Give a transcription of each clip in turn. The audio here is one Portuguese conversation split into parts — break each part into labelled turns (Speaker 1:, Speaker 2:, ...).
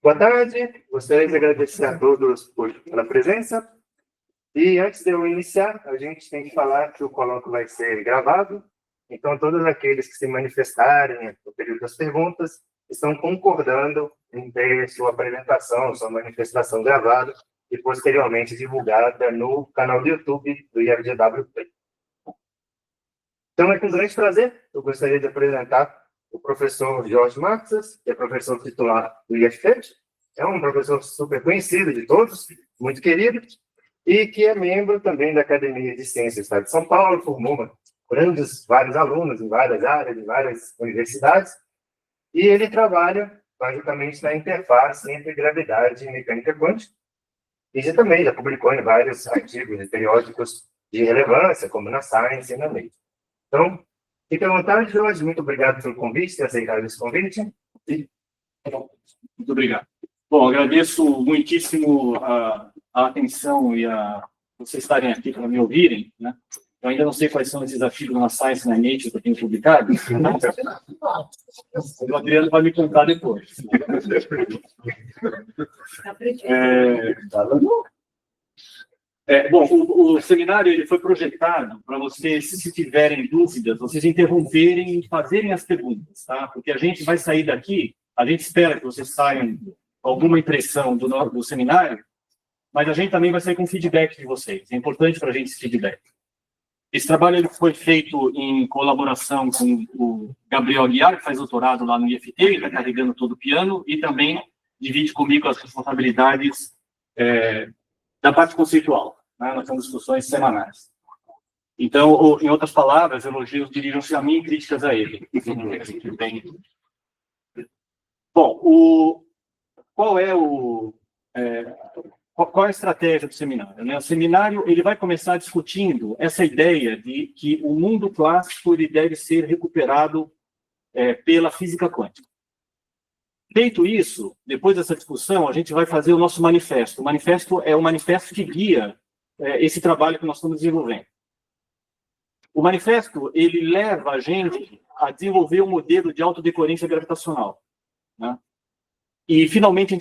Speaker 1: Boa tarde, gostaria de agradecer a todos pela presença. E antes de eu iniciar, a gente tem que falar que o colóquio vai ser gravado, então todos aqueles que se manifestarem no período das perguntas estão concordando em ter sua apresentação, sua manifestação gravada e posteriormente divulgada no canal do YouTube do IFGW Play. Então é com grande prazer, eu gostaria de apresentar o professor Jorge Maxas, que é professor titular do IFT, é um professor super conhecido de todos, muito querido, e que é membro também da Academia de Ciências do Estado de São Paulo, formou vários alunos em várias áreas, em várias universidades, e ele trabalha basicamente na interface entre gravidade e mecânica quântica, e também já publicou em vários artigos e periódicos de relevância, como na Science e na Nature. Então, fique à vontade, Jorge, muito obrigado pelo convite, ter aceitado esse convite.
Speaker 2: Muito obrigado. Bom, agradeço muitíssimo a atenção e vocês estarem aqui para me ouvirem, né? Eu ainda não sei quais são esses artigos na Science e na Nature que eu tenho publicado. O Adriano vai me contar depois. Bom, o seminário ele foi projetado para vocês, se tiverem dúvidas, vocês interromperem e fazerem as perguntas, tá? Porque a gente vai sair daqui, a gente espera que vocês saiam com alguma impressão do seminário, mas a gente também vai sair com feedback de vocês. É importante para a gente esse feedback. Esse trabalho ele foi feito em colaboração com o Gabriel Aguiar, que faz doutorado lá no IFT, ele está carregando todo o piano, e também divide comigo as responsabilidades da parte conceitual. Né? Nós temos discussões semanais. Então, em outras palavras, elogios dirijam-se a mim e críticas a ele. Bom, qual é a estratégia do seminário? Né? O seminário ele vai começar discutindo essa ideia de que o mundo clássico ele deve ser recuperado pela física quântica. Feito isso, depois dessa discussão, a gente vai fazer o nosso manifesto. O manifesto é o manifesto que guia esse trabalho que nós estamos desenvolvendo. O manifesto ele leva a gente a desenvolver um modelo de autodecorrência gravitacional, né? E, finalmente, a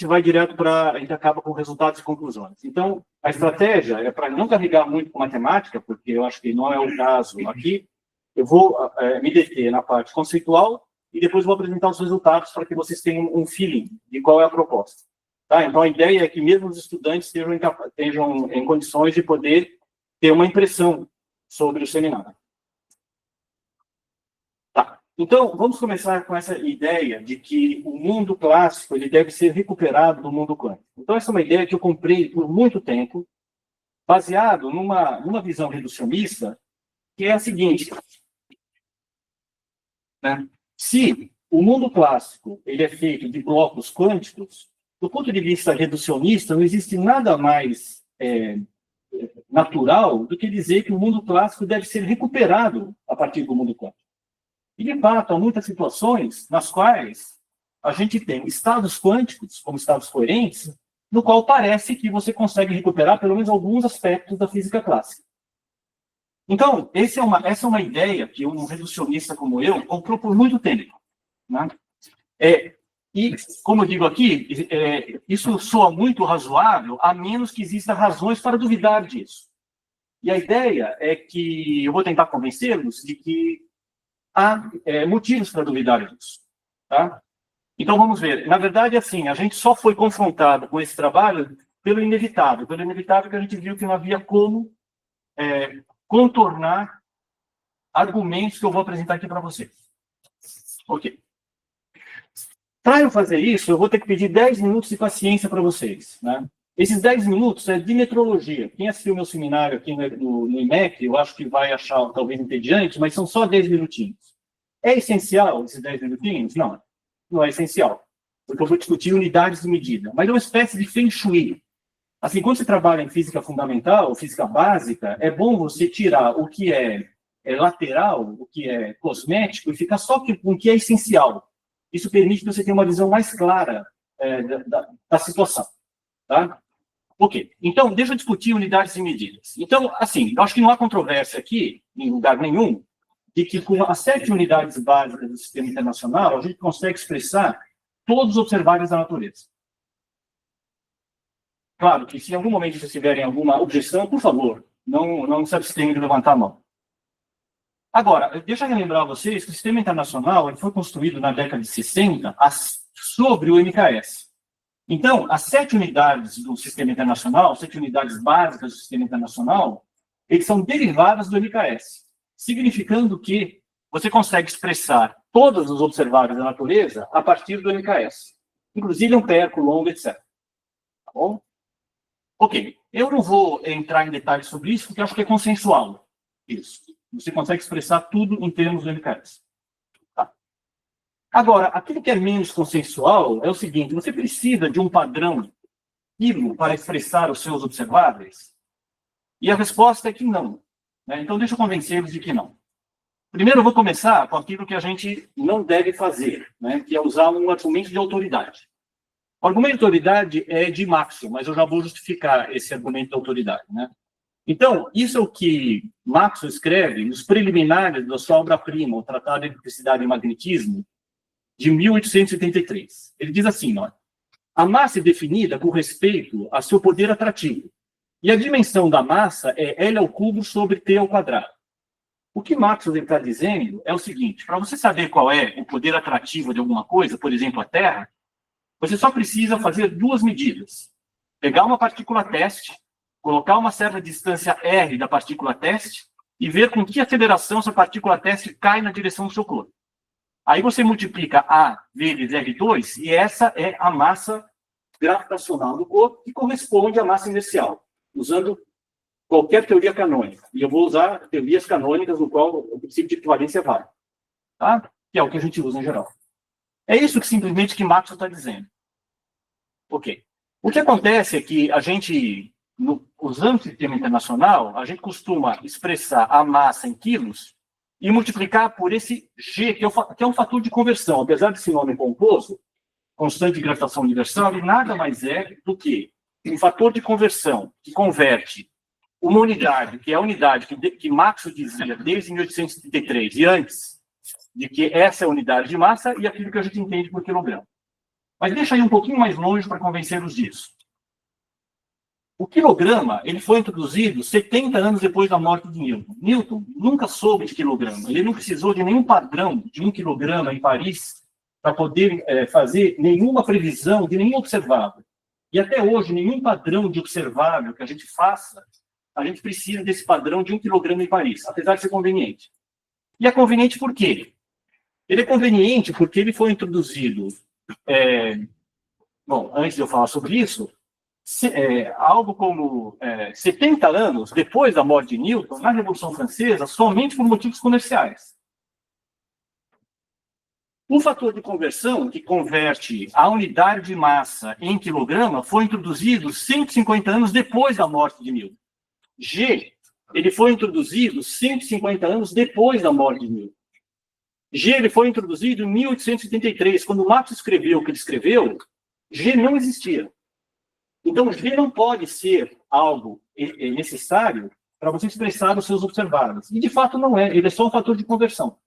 Speaker 2: gente acaba com resultados e conclusões. Então, a estratégia é para não carregar muito com matemática, porque eu acho que não é o caso aqui. Eu vou me deter na parte conceitual e depois vou apresentar os resultados para que vocês tenham um feeling de qual é a proposta. Tá? Então, a ideia é que mesmo os estudantes estejam em condições de poder ter uma impressão sobre o seminário. Então, vamos começar com essa ideia de que o mundo clássico ele deve ser recuperado do mundo quântico. Então, essa é uma ideia que eu comprei por muito tempo, baseado numa visão reducionista, que é a seguinte. Né? Se o mundo clássico ele é feito de blocos quânticos, do ponto de vista reducionista, não existe nada mais natural do que dizer que o mundo clássico deve ser recuperado a partir do mundo quântico. E, de fato, há muitas situações nas quais a gente tem estados quânticos, como estados coerentes, no qual parece que você consegue recuperar pelo menos alguns aspectos da física clássica. Então, essa é uma ideia que um reducionista como eu comprou por muito tempo. Né? E, como eu digo aqui, isso soa muito razoável, a menos que existam razões para duvidar disso. E a ideia é que eu vou tentar convencê-los de que há motivos para duvidar disso. Tá? Então, vamos ver. Na verdade, assim, a gente só foi confrontado com esse trabalho pelo inevitável que a gente viu que não havia como contornar argumentos que eu vou apresentar aqui para vocês. Ok. Para eu fazer isso, eu vou ter que pedir 10 minutos de paciência para vocês. Né? Esses 10 minutos é de metrologia. Quem assistiu meu seminário aqui no IMEC, eu acho que vai achar talvez entediante, mas são só 10 minutinhos. É essencial esses 10 minutinhos? Não, não é essencial. Porque eu vou discutir unidades de medida. Mas é uma espécie de feng shui. Assim, quando você trabalha em física fundamental, física básica, é bom você tirar o que é lateral, o que é cosmético, e ficar só com o que é essencial. Isso permite que você tenha uma visão mais clara da situação. Tá? Ok. Então, deixa eu discutir unidades e medidas. Então, assim, eu acho que não há controvérsia aqui, em lugar nenhum, de que com as 7 unidades básicas do sistema internacional, a gente consegue expressar todos os observáveis da natureza. Claro que se em algum momento vocês tiverem alguma objeção, por favor, não se abstenham de levantar a mão. Agora, deixa eu lembrar a vocês que o sistema internacional ele foi construído na década de 60 sobre o MKS. Então, as 7 unidades do sistema internacional, 7 unidades básicas do sistema internacional, eles são derivadas do MKS, significando que você consegue expressar todos os observáveis da natureza a partir do MKS, inclusive ampere, longo, etc. Tá bom? Ok, eu não vou entrar em detalhes sobre isso, porque acho que é consensual isso. Você consegue expressar tudo em termos do MKS. Tá. Agora, aquilo que é menos consensual é o seguinte, você precisa de um padrão quilo para expressar os seus observáveis? E a resposta é que não. Né? Então, deixa eu convencê-los de que não. Primeiro, eu vou começar com aquilo que a gente não deve fazer, né? Que é usar um argumento de autoridade. O argumento de autoridade é de Maxwell, mas eu já vou justificar esse argumento de autoridade. Né? Então, isso é o que Maxwell escreve nos preliminares da sua obra-prima, o Tratado de Eletricidade e Magnetismo, de 1883. Ele diz assim, ó, a massa é definida com respeito a seu poder atrativo, e a dimensão da massa é L ao cubo sobre T ao quadrado. O que Maxwell está dizendo é o seguinte, para você saber qual é o poder atrativo de alguma coisa, por exemplo, a Terra, você só precisa fazer 2 medidas. Pegar uma partícula teste, colocar uma certa distância R da partícula teste e ver com que aceleração essa partícula teste cai na direção do seu corpo. Aí você multiplica A vezes R2 e essa é a massa gravitacional do corpo que corresponde à massa inercial, usando qualquer teoria canônica. E eu vou usar teorias canônicas no qual o princípio de equivalência vale. Tá? Que é o que a gente usa em geral. É isso que simplesmente que Maxwell está dizendo. Ok. O que acontece é que a gente, usando o sistema internacional, a gente costuma expressar a massa em quilos e multiplicar por esse G, que é um fator de conversão. Apesar desse nome pomposo, constante de gravitação universal, ele nada mais é do que um fator de conversão que converte uma unidade, que é a unidade que Maxwell dizia desde 1833 e antes, de que essa é a unidade de massa e aquilo que a gente entende por quilograma. Mas deixa aí um pouquinho mais longe para convencê-los disso. O quilograma ele foi introduzido 70 anos depois da morte de Newton. Newton nunca soube de quilograma. Ele não precisou de nenhum padrão de 1 quilograma em Paris para poder fazer nenhuma previsão de nenhum observável. E até hoje, nenhum padrão de observável que a gente faça, a gente precisa desse padrão de 1 quilograma em Paris, apesar de ser conveniente. E é conveniente por quê? Ele é conveniente porque ele foi introduzido, antes de eu falar sobre isso, algo como 70 anos depois da morte de Newton, na Revolução Francesa, somente por motivos comerciais. O fator de conversão, que converte a unidade de massa em quilograma, foi introduzido 150 anos depois da morte de Newton. G, ele foi introduzido 150 anos depois da morte de Newton. G ele foi introduzido em 1873. Quando Maxwell escreveu o que ele escreveu, G não existia. Então, G não pode ser algo necessário para você expressar os seus observáveis. E, de fato, não é. Ele é só um fator de conversão.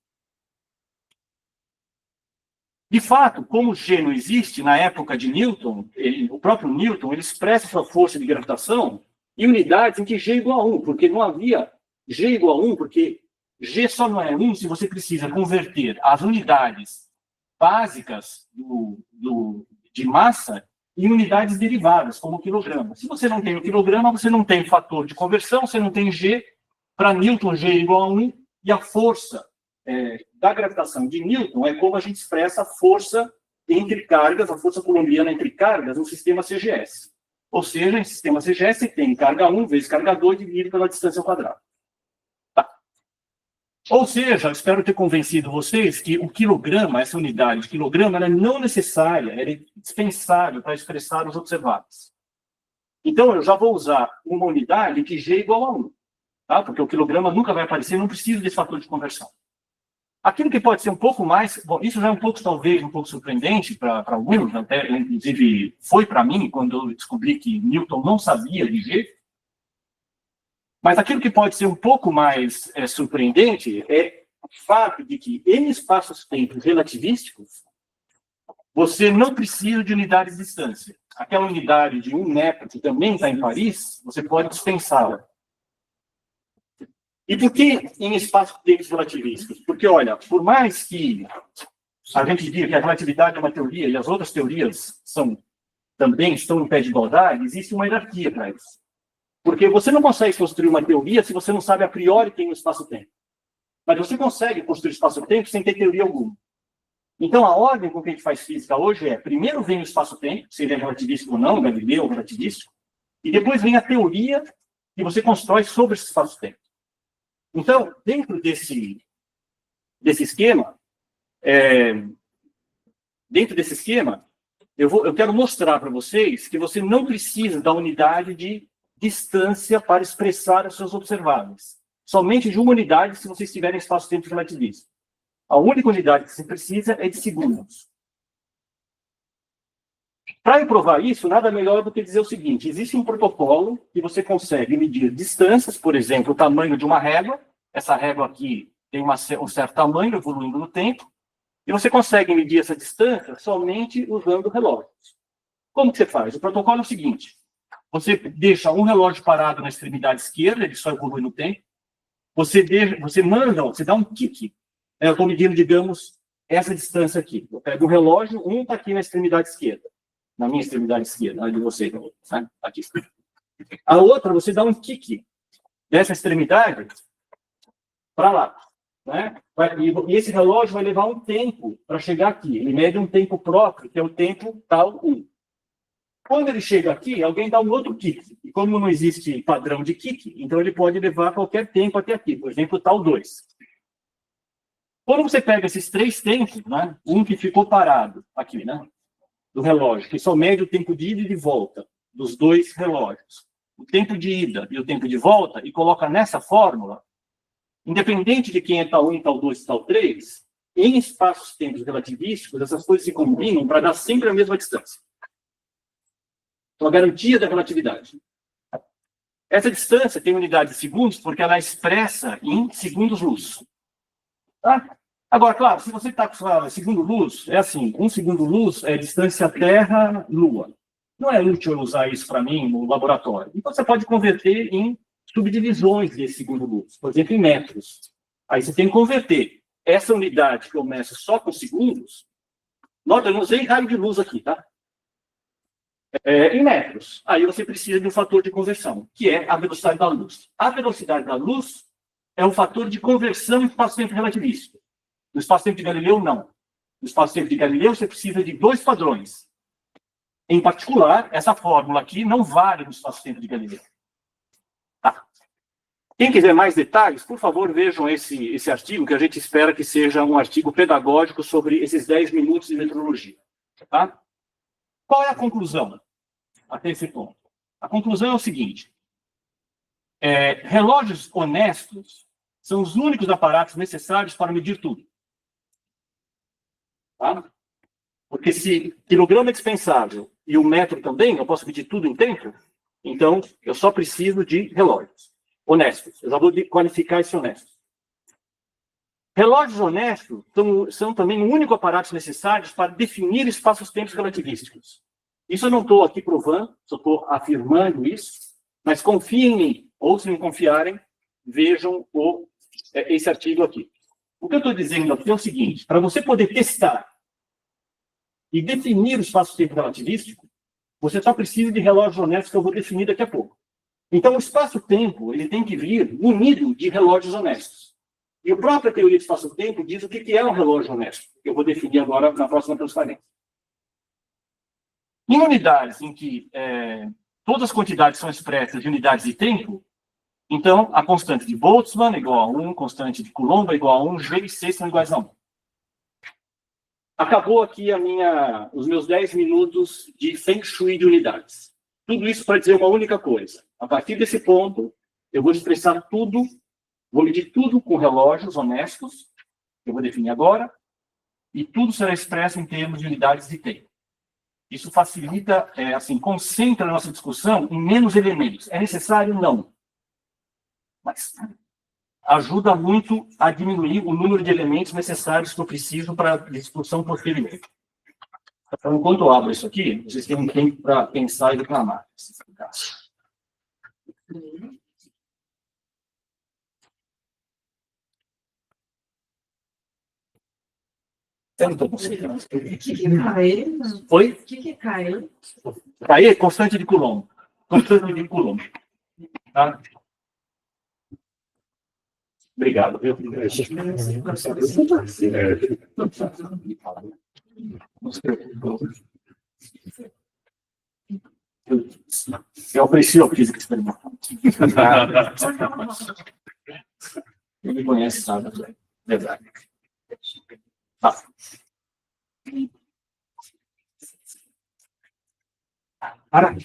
Speaker 2: De fato, como G não existe na época de Newton, o próprio Newton ele expressa sua força de gravitação em unidades em que G é igual a 1, porque não havia G igual a 1, porque G só não é 1 se você precisa converter as unidades básicas de massa em unidades derivadas, como o quilograma. Se você não tem o quilograma, você não tem fator de conversão, você não tem G. Para Newton, G é igual a 1, e a força da gravitação de Newton é como a gente expressa a força entre cargas, a força colombiana entre cargas no sistema CGS. Ou seja, em sistema CGS, você tem carga 1 vezes carga 2 dividido pela distância ao quadrado. Ou seja, espero ter convencido vocês que o quilograma, essa unidade de quilograma, ela é não necessária, ela é dispensável para expressar os observáveis. Então, eu já vou usar uma unidade que G é igual a 1, tá? Porque o quilograma nunca vai aparecer, não precisa desse fator de conversão. Aquilo que pode ser um pouco mais... Bom, isso já é um pouco, talvez, um pouco surpreendente para alguns, até, inclusive, foi para mim, quando eu descobri que Newton não sabia de G. Mas aquilo que pode ser um pouco mais surpreendente é o fato de que, em espaços-tempos relativísticos, você não precisa de unidades de distância. aquela unidade de 1 metro, que também está em Paris, você pode dispensá-la. E por que em espaços-tempos relativísticos? Porque, olha, por mais que a gente diga que a relatividade é uma teoria e as outras teorias também estão em pé de igualdade, existe uma hierarquia para isso. Porque você não consegue construir uma teoria se você não sabe a priori quem é o espaço-tempo. Mas você consegue construir espaço-tempo sem ter teoria alguma. Então, a ordem com que a gente faz física hoje é, primeiro vem o espaço-tempo, se ele é relativístico ou não, Galileu relativístico, e depois vem a teoria que você constrói sobre esse espaço-tempo. Então, dentro desse esquema, eu quero mostrar para vocês que você não precisa da unidade de distância para expressar as suas observáveis. Somente de uma unidade se vocês tiverem espaço-tempo relativístico. A única unidade que você precisa é de segundos. Para eu provar isso, nada melhor do que dizer o seguinte: existe um protocolo que você consegue medir distâncias, por exemplo, o tamanho de uma régua. Essa régua aqui tem um certo tamanho, evoluindo no tempo, e você consegue medir essa distância somente usando relógios. Como que você faz? O protocolo é o seguinte: você deixa um relógio parado na extremidade esquerda, ele só evolui no tempo. Você dá um kick. Eu estou medindo, digamos, essa distância aqui. Eu pego o relógio, um está aqui na extremidade esquerda. Na minha extremidade esquerda, na de vocês. Né? Aqui. A outra, você dá um kick dessa extremidade para lá. Né? E esse relógio vai levar um tempo para chegar aqui. Ele mede um tempo próprio, que é o tempo tal 1. Quando ele chega aqui, alguém dá um outro kick. E como não existe padrão de kick, então ele pode levar qualquer tempo até aqui. Por exemplo, tal 2. Quando você pega esses 3 tempos, né, um que ficou parado aqui, né, do relógio, que só mede o tempo de ida e de volta dos 2 relógios, o tempo de ida e o tempo de volta, e coloca nessa fórmula, independente de quem é tal 1, tal 2, tal 3, em espaços-tempos relativísticos, essas coisas se combinam para dar sempre a mesma distância. Então, a garantia da relatividade. Essa distância tem unidade de segundos porque ela é expressa em segundos-luz. Tá? Agora, claro, se você está com segundo-luz, é assim, 1 segundo-luz é distância Terra-Lua. Não é útil usar isso para mim no laboratório. Então, você pode converter em subdivisões desse segundo-luz, por exemplo, em metros. Aí você tem que converter essa unidade que eu meço só com segundos. Nota, eu não usei raio de luz aqui, tá? Em metros. Aí você precisa de um fator de conversão, que é a velocidade da luz. A velocidade da luz é um fator de conversão em espaço-tempo relativístico. No espaço-tempo de Galileu, não. No espaço-tempo de Galileu, você precisa de 2 padrões. Em particular, essa fórmula aqui não vale no espaço-tempo de Galileu. Tá. Quem quiser mais detalhes, por favor, vejam esse artigo, que a gente espera que seja um artigo pedagógico sobre esses 10 minutos de metrologia. Tá? Qual é a conclusão até esse ponto? A conclusão é o seguinte: relógios honestos são os únicos aparatos necessários para medir tudo. Tá? Porque se quilograma é dispensável e o metro também, eu posso medir tudo em tempo, então eu só preciso de relógios honestos. Eu já vou qualificar esse honesto. Relógios honestos são também o único aparato necessário para definir espaços-tempos relativísticos. Isso eu não estou aqui provando, só estou afirmando isso, mas confiem em mim, ou se não confiarem, vejam esse artigo aqui. O que eu estou dizendo aqui é o seguinte: para você poder testar e definir o espaço-tempo relativístico, você só precisa de relógios honestos que eu vou definir daqui a pouco. Então, o espaço-tempo ele tem que vir munido de relógios honestos. E a própria teoria de espaço-tempo diz o que é um relógio honesto, que eu vou definir agora na próxima transparência. Em unidades em que todas as quantidades são expressas em unidades de tempo, então a constante de Boltzmann é igual a 1, constante de Coulomb é igual a 1, G e C são iguais a 1. Acabou aqui os meus 10 minutos de Feng Shui de unidades. Tudo isso para dizer uma única coisa. A partir desse ponto, eu vou expressar tudo, vou medir tudo com relógios honestos, que eu vou definir agora, e tudo será expresso em termos de unidades de tempo. Isso facilita, concentra a nossa discussão em menos elementos. É necessário? Não. Mas ajuda muito a diminuir o número de elementos necessários que eu preciso para a discussão posterior. Então, enquanto eu abro isso aqui, vocês têm um tempo para pensar e reclamar. Eu não estou conseguindo.
Speaker 3: O que cai?
Speaker 2: Oi?
Speaker 3: O que cai?
Speaker 2: Aí é constante de Coulomb. Constante de Coulomb. Tá? Obrigado, viu? Eu aprecio a física experimental. Ele me conhece, sabe? Verdade. Tá. Para.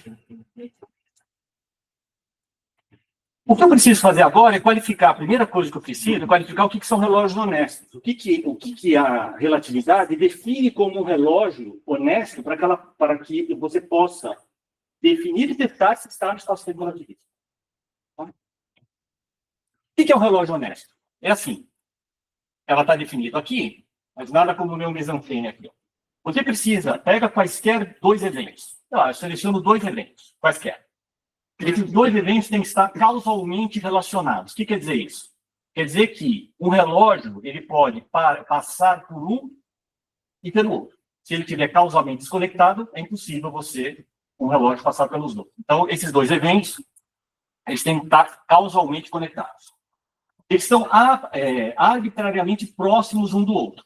Speaker 2: O que eu preciso fazer agora é qualificar. A primeira coisa que eu preciso é qualificar o que são relógios honestos. O que a relatividade define como um relógio honesto para que você possa definir e testar se está no espaço-tempo relativístico. Tá? O que é um relógio honesto? É assim. Ela está definida aqui, mas nada como o meu mise-en-scène aqui. Você pega quaisquer dois eventos. Eu seleciono dois eventos, quaisquer. Esses dois eventos têm que estar causalmente relacionados. O que quer dizer isso? Quer dizer que um relógio ele pode passar por um e pelo outro. Se ele estiver causalmente desconectado, é impossível um relógio, passar pelos dois. Então, esses dois eventos, eles têm que estar causalmente conectados. Eles estão arbitrariamente próximos um do outro.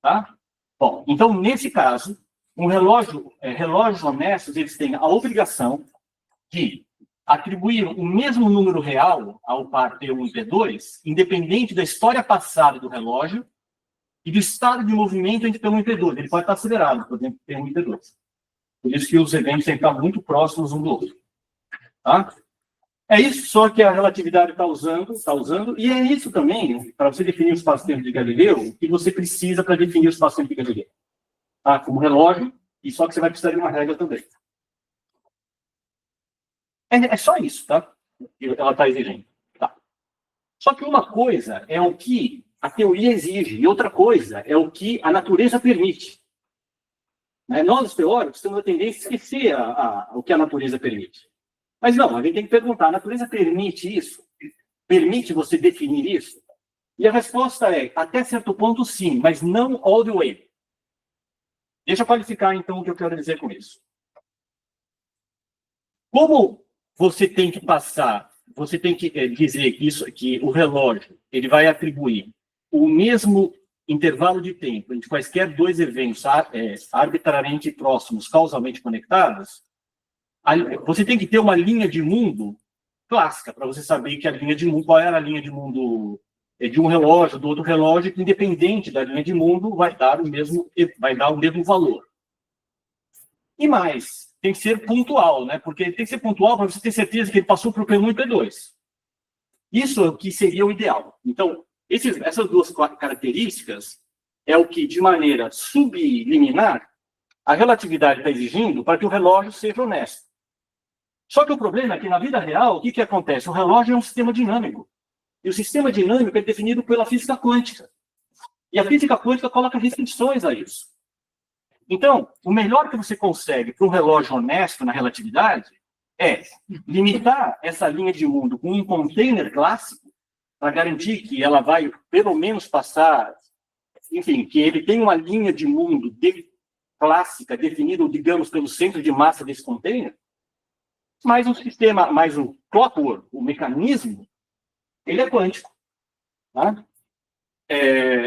Speaker 2: Tá? Bom, então, nesse caso, relógios honestos, eles têm a obrigação de atribuir o mesmo número real ao par T1 e T2, independente da história passada do relógio e do estado de movimento entre T1 e T2. Ele pode estar acelerado, por exemplo, T1 e T2. Por isso que os eventos têm que estar muito próximos um do outro. Tá? É isso só que a relatividade está usando, e é isso também, para você definir o espaço-tempo de Galileu, que você precisa para definir o espaço-tempo de Galileu. Tá? Como relógio, e só que você vai precisar de uma regra também. É só isso, tá? Ela está exigindo. Tá. Só que uma coisa é o que a teoria exige, e outra coisa é o que a natureza permite. Nós, os teóricos, temos a tendência a esquecer o que a natureza permite. Mas não, a gente tem que perguntar, a natureza permite isso? Permite você definir isso? E a resposta é, até certo ponto, sim, mas não all the way. Deixa eu qualificar, então, o que eu quero dizer com isso. Como você tem que dizer que o relógio ele vai atribuir o mesmo intervalo de tempo entre quaisquer dois eventos arbitrariamente próximos, causalmente conectados, você tem que ter uma linha de mundo clássica para você saber que qual era a linha de mundo de um relógio, do outro relógio, que independente da linha de mundo vai dar o mesmo valor. E mais, tem que ser pontual, né? Porque tem que ser pontual para você ter certeza que ele passou por P1 e P2. Isso é o que seria o ideal. Então, essas duas características é o que, de maneira subliminar, a relatividade está exigindo para que o relógio seja honesto. Só que o problema é que, na vida real, o que acontece? O relógio é um sistema dinâmico. E o sistema dinâmico é definido pela física quântica. E a física quântica coloca restrições a isso. Então, o melhor que você consegue para um relógio honesto na relatividade é limitar essa linha de mundo com um container clássico para garantir que ela vai, pelo menos, passar... Enfim, que ele tem uma linha de mundo clássica definida, digamos, pelo centro de massa desse container, mas o clockwork, o mecanismo, ele é quântico. Tá?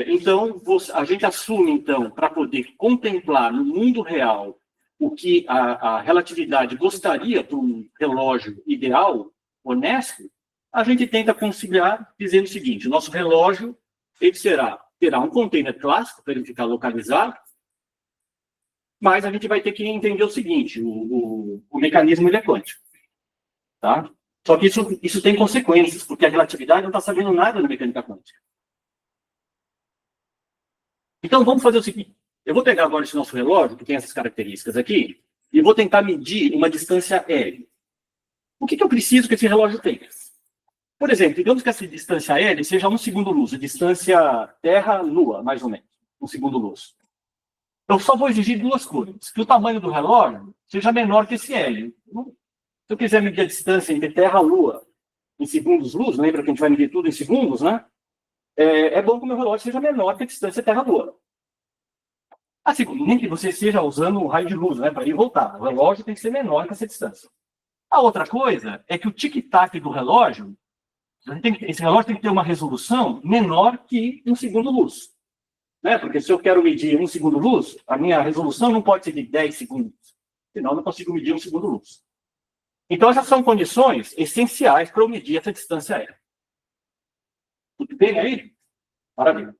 Speaker 2: Então, a gente assume, então, para poder contemplar no mundo real o que a relatividade gostaria para um relógio ideal, honesto, a gente tenta conciliar dizendo o seguinte: o nosso relógio ele terá um container clássico para ele ficar localizado, mas a gente vai ter que entender o seguinte: o mecanismo ele é quântico. Tá? Só que isso tem consequências, porque a relatividade não está sabendo nada da mecânica quântica. Então, vamos fazer o seguinte. Eu vou pegar agora esse nosso relógio, que tem essas características aqui, e vou tentar medir uma distância L. O que eu preciso que esse relógio tenha? Por exemplo, digamos que essa distância L seja 1 segundo-luz, a distância Terra-Lua, mais ou menos, 1 segundo-luz. eu só vou exigir duas coisas. Que o tamanho do relógio seja menor que esse L. Se eu quiser medir a distância entre Terra e Lua em segundos-luz, lembra que a gente vai medir tudo em segundos, né? É bom que o meu relógio seja menor que a distância Terra-Lua. Assim, nem que você esteja usando um raio de luz, né, para ir e voltar. O relógio tem que ser menor que essa distância. A outra coisa é que o tic-tac do relógio, esse relógio tem que ter uma resolução menor que 1 segundo-luz. Né? Porque se eu quero medir 1 segundo-luz, a minha resolução não pode ser de 10 segundos. Senão eu não consigo medir 1 segundo-luz. Então, essas são condições essenciais para eu medir essa distância aérea. Tudo bem aí? Maravilha.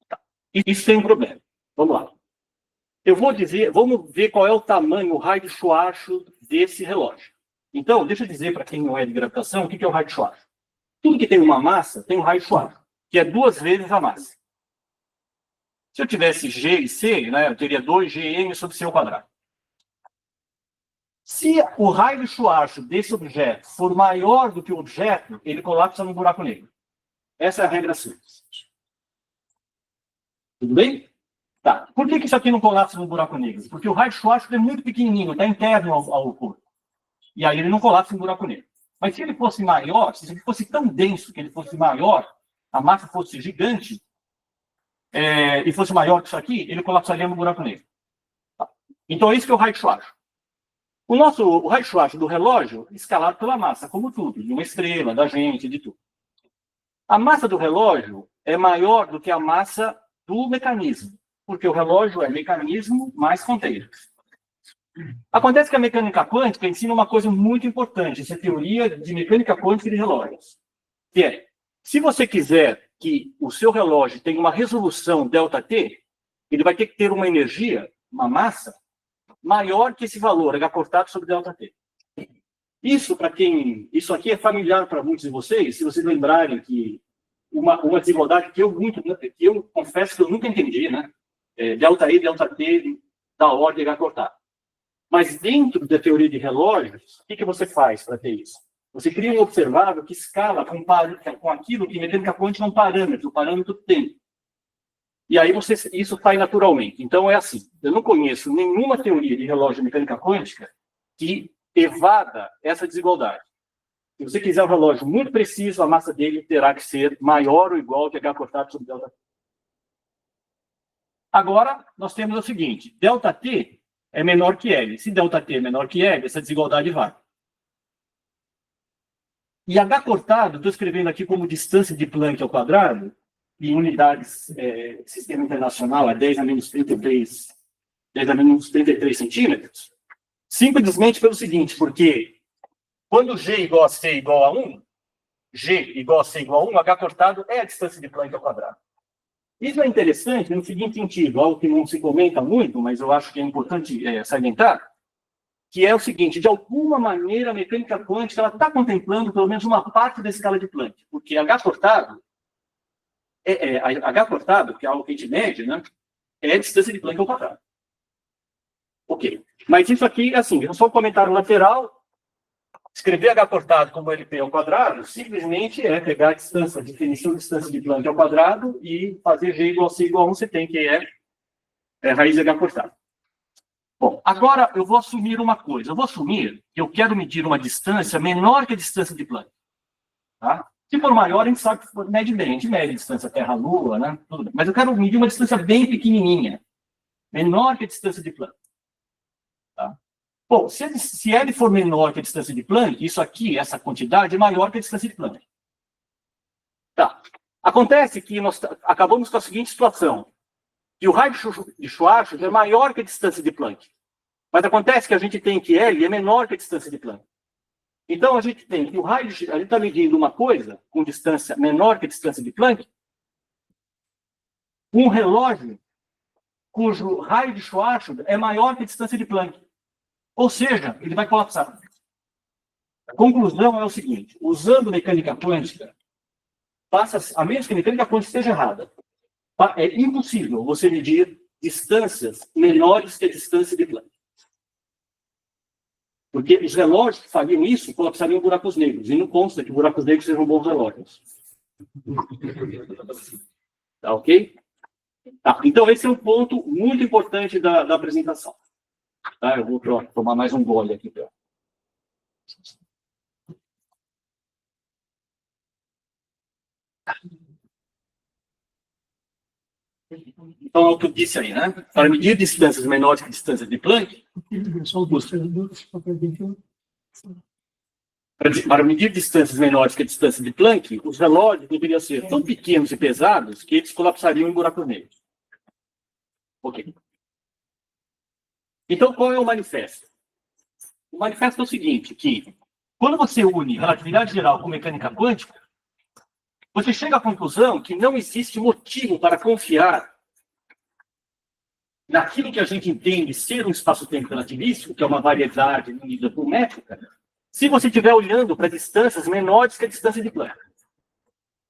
Speaker 2: Tá. Isso tem um problema. Vamos lá. Vamos ver qual é o tamanho, o raio de Schwarzschild desse relógio. Então, deixa eu dizer para quem não é de gravitação, o que é o raio de Schwarzschild. Tudo que tem uma massa tem um raio de Schwarzschild, que é 2 vezes a massa. Se eu tivesse G e C, né, eu teria 2gm sobre C ao quadrado. Se o raio de Schwarzschild desse objeto for maior do que o objeto, ele colapsa no buraco negro. Essa é a regra simples. Tudo bem? Tá. Por que isso aqui não colapsa no buraco negro? Porque o raio de Schwarzschild é muito pequenininho, está interno ao corpo. E aí ele não colapsa no buraco negro. Mas se ele fosse maior, se ele fosse tão denso que ele fosse maior, a massa fosse gigante, e fosse maior que isso aqui, ele colapsaria no buraco negro. Tá. Então é isso que é o raio de Schwarzschild. O raio de Schwarzschild do relógio é escalado pela massa, como tudo, de uma estrela, da gente, de tudo. A massa do relógio é maior do que a massa do mecanismo, porque o relógio é mecanismo mais container. Acontece que a mecânica quântica ensina uma coisa muito importante, essa teoria de mecânica quântica de relógios, que é, se você quiser que o seu relógio tenha uma resolução ΔT, ele vai ter que ter uma energia, uma massa, maior que esse valor, H cortado sobre ΔT. Isso aqui é familiar para muitos de vocês, se vocês lembrarem que uma desigualdade que eu confesso que eu nunca entendi, né? ΔE, ΔT da ordem H cortado. Mas dentro da teoria de relógios, o que você faz para ter isso? Você cria um observável que escala com aquilo que mecânica quântica é um parâmetro, o parâmetro do tempo. E aí isso sai naturalmente. Então é assim, eu não conheço nenhuma teoria de relógio de mecânica quântica que evada essa desigualdade. Se você quiser um relógio muito preciso, a massa dele terá que ser maior ou igual que H cortado sobre ΔT. Agora, nós temos o seguinte, ΔT é menor que L. Se ΔT é menor que L, essa desigualdade vai. E H cortado, estou escrevendo aqui como distância de Planck ao quadrado, em unidades sistema internacional, a 10 a menos 33 centímetros, simplesmente pelo seguinte, porque quando G igual a C igual a 1, G igual a C igual a 1, H cortado é a distância de Planck ao quadrado. Isso é interessante no seguinte sentido, algo que não se comenta muito, mas eu acho que é importante salientar, que é o seguinte, de alguma maneira a mecânica quântica está contemplando pelo menos uma parte da escala de Planck, porque H cortado, H cortado, que é algo que a gente mede, né, é a distância de Planck ao quadrado. Ok. Mas isso aqui, assim, só um comentário lateral, escrever H cortado como LP ao quadrado, simplesmente é pegar a distância, a definição de distância de Planck ao quadrado e fazer G igual a C igual a 1, você tem, que é raiz de H cortado. Bom, agora eu vou assumir uma coisa. Eu vou assumir que eu quero medir uma distância menor que a distância de Planck. Tá? Se for maior, a gente sabe que mede bem. A gente mede a distância Terra-Lua, né? Tudo bem. Mas eu quero medir uma distância bem pequenininha. Menor que a distância de Planck. Tá? Bom, se L for menor que a distância de Planck, isso aqui, essa quantidade, é maior que a distância de Planck. Tá. Acontece que nós acabamos com a seguinte situação. E o raio de Schwarzschild é maior que a distância de Planck. Mas acontece que a gente tem que L é menor que a distância de Planck. Então, a gente tem que a gente está medindo uma coisa com distância menor que a distância de Planck, um relógio cujo raio de Schwarzschild é maior que a distância de Planck. Ou seja, ele vai colapsar. A conclusão é o seguinte, usando mecânica quântica, a menos que a mecânica quântica esteja errada, é impossível você medir distâncias menores que a distância de Planck. Porque os relógios que fariam isso colapsariam buracos negros. E não consta que buracos negros sejam bons relógios. Tá ok? Tá, então, esse é um ponto muito importante da apresentação. Tá, eu vou tomar mais um gole aqui. Então, é o que eu disse aí, né? Para medir distâncias menores que distâncias de Planck, para medir distâncias menores que a distância de Planck, os relógios deveriam ser tão pequenos e pesados que eles colapsariam em buracos negros. Ok. Então, qual é o manifesto? O manifesto é o seguinte, que quando você une relatividade geral com mecânica quântica, você chega à conclusão que não existe motivo para confiar naquilo que a gente entende ser um espaço-tempo relativístico, que é uma variedade unida por métrica, se você estiver olhando para distâncias menores que a distância de Planck.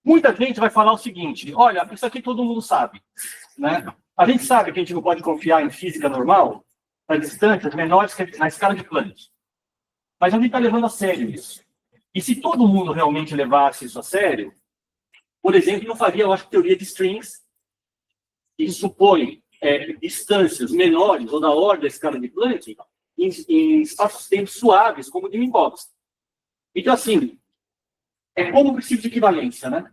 Speaker 2: Muita gente vai falar o seguinte, olha, isso aqui todo mundo sabe, né? A gente sabe que a gente não pode confiar em física normal para distâncias menores que na escala de Planck. Mas a gente está levando a sério isso. E se todo mundo realmente levasse isso a sério, por exemplo, não faria, eu acho, teoria de strings, que supõe distâncias menores ou da ordem da escala de Planck em espaços-tempos suaves, como o de Minkowski. Então, assim, é como o princípio de equivalência, né?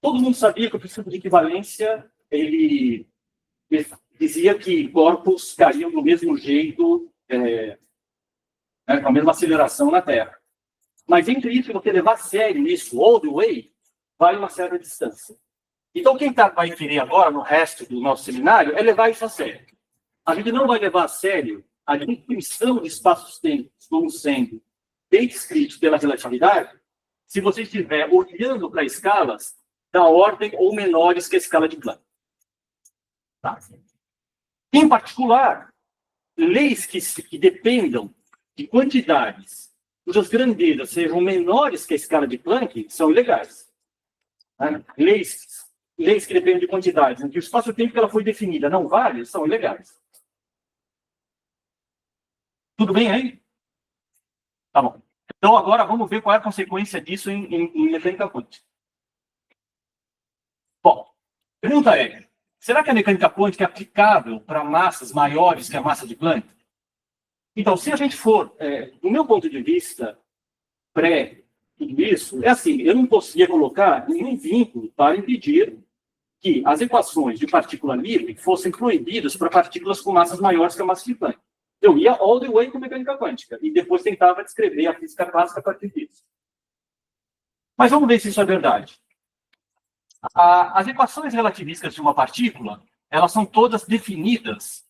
Speaker 2: Todo mundo sabia que o princípio de equivalência, ele dizia que corpos caíam do mesmo jeito, com a mesma aceleração na Terra. Mas entre isso, você levar a sério isso, all the way, vai uma certa distância. Então, quem vai querer agora, no resto do nosso seminário, é levar isso a sério. A gente não vai levar a sério a definição de espaços-tempos como sendo bem descritos pela relatividade, se você estiver olhando para escalas da ordem ou menores que a escala de Planck. Tá. Em particular, leis que dependam de quantidades cujas grandezas sejam menores que a escala de Planck são ilegais. Né? Leis que dependem de quantidades em que o espaço-tempo que ela foi definida não vale, são ilegais. Tudo bem aí? Tá bom. Então, agora vamos ver qual é a consequência disso em mecânica quântica. Bom, a pergunta é, será que a mecânica quântica é aplicável para massas maiores que a massa de Planck? Então, se a gente for, do meu ponto de vista, tudo isso, é assim, eu não conseguia colocar nenhum vínculo para impedir que as equações de partícula livre fossem proibidas para partículas com massas maiores que a massa de Planck. Eu ia all the way com mecânica quântica e depois tentava descrever a física clássica a partir disso. Mas vamos ver se isso é verdade. As equações relativísticas de uma partícula, elas são todas definidas,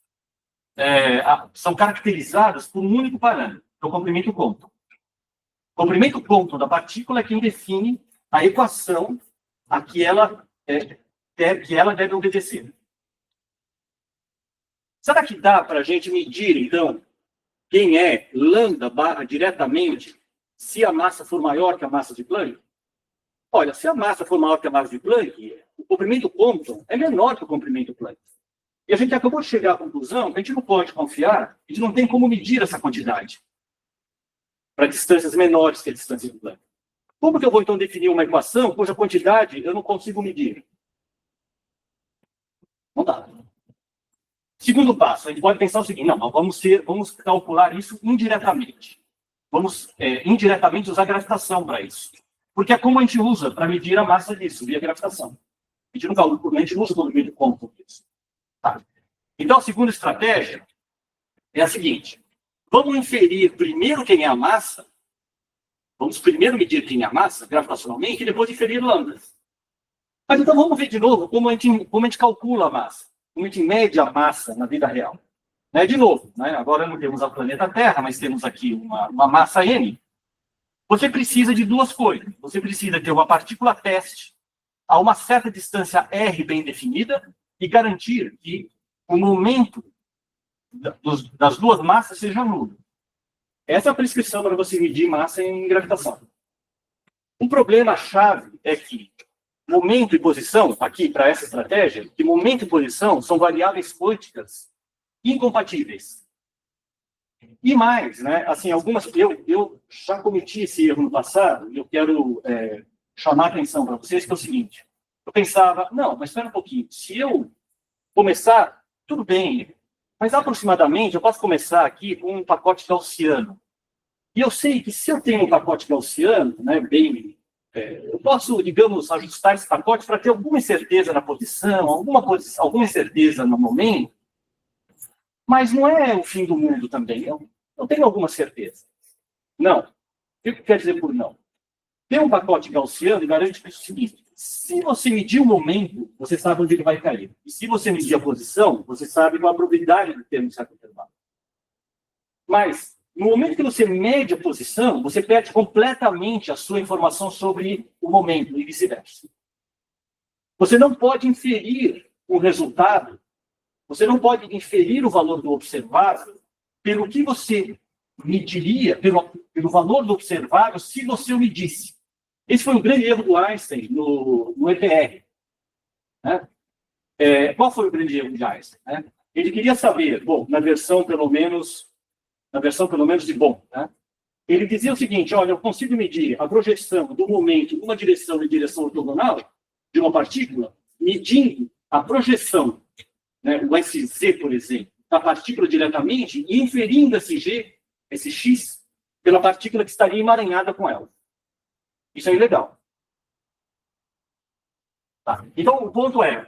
Speaker 2: são caracterizadas por um único parâmetro, que é o comprimento Compton. O comprimento Compton da partícula é quem define a equação a que ela deve obedecer. Será que dá para a gente medir, então, quem é lambda barra diretamente, se a massa for maior que a massa de Planck? Olha, se a massa for maior que a massa de Planck, o comprimento Compton é menor que o comprimento Planck. E a gente acabou de chegar à conclusão que a gente não pode confiar, a gente não tem como medir essa quantidade para distâncias menores que a distância de Planck. Como que eu vou, então, definir uma equação cuja quantidade eu não consigo medir? Não dá. Segundo passo, a gente pode pensar o seguinte, não, vamos calcular isso indiretamente. Vamos indiretamente usar gravitação para isso. Porque é como a gente usa para medir a massa disso, via gravitação. A gente não usa o comprimento Compton disso. Tá. Então, a segunda estratégia é a seguinte. Vamos inferir primeiro quem é a massa. Vamos primeiro medir quem é a massa, gravitacionalmente, e depois inferir lambdas. Mas então vamos ver de novo como a gente calcula a massa. Como a gente mede a massa na vida real. De novo, agora não temos a planeta Terra, mas temos aqui uma massa M. Você precisa de duas coisas. Você precisa ter uma partícula teste a uma certa distância R bem definida e garantir que o momento das duas massas seja nulo. Essa é a prescrição para você medir massa em gravitação. O problema-chave é que momento e posição, aqui para essa estratégia, que momento e posição são variáveis quânticas incompatíveis. E mais, assim, eu já cometi esse erro no passado, e eu quero chamar a atenção para vocês, que é o seguinte. Eu pensava, não, mas espera um pouquinho, se eu começar, tudo bem, mas aproximadamente eu posso começar aqui com um pacote gaussiano. E eu sei que se eu tenho um pacote gaussiano, né, eu posso, digamos, ajustar esse pacote para ter alguma incerteza na posição, alguma incerteza no momento, mas não é o fim do mundo também. Eu tenho alguma certeza. Não. O que quer dizer por não? Ter um pacote gaussiano garante que é o seguinte: se você medir o momento, você sabe onde ele vai cair. E se você medir a posição, você sabe qual a probabilidade de ter um certo intervalo. Mas, no momento que você mede a posição, você perde completamente a sua informação sobre o momento e vice-versa. Você não pode inferir o resultado, você não pode inferir o valor do observável pelo que você mediria, pelo valor do observável, se você o medisse. Esse foi um grande erro do Einstein no EPR. Né? Qual foi o grande erro de Einstein? Né? Ele queria saber, bom, na versão pelo menos de bom, né? Ele dizia o seguinte: olha, eu consigo medir a projeção do momento numa direção e direção ortogonal de uma partícula, medindo a projeção, né, o SZ, por exemplo, da partícula diretamente e inferindo esse G, esse X, pela partícula que estaria emaranhada com ela. Isso é ilegal. Tá. Então, o ponto é,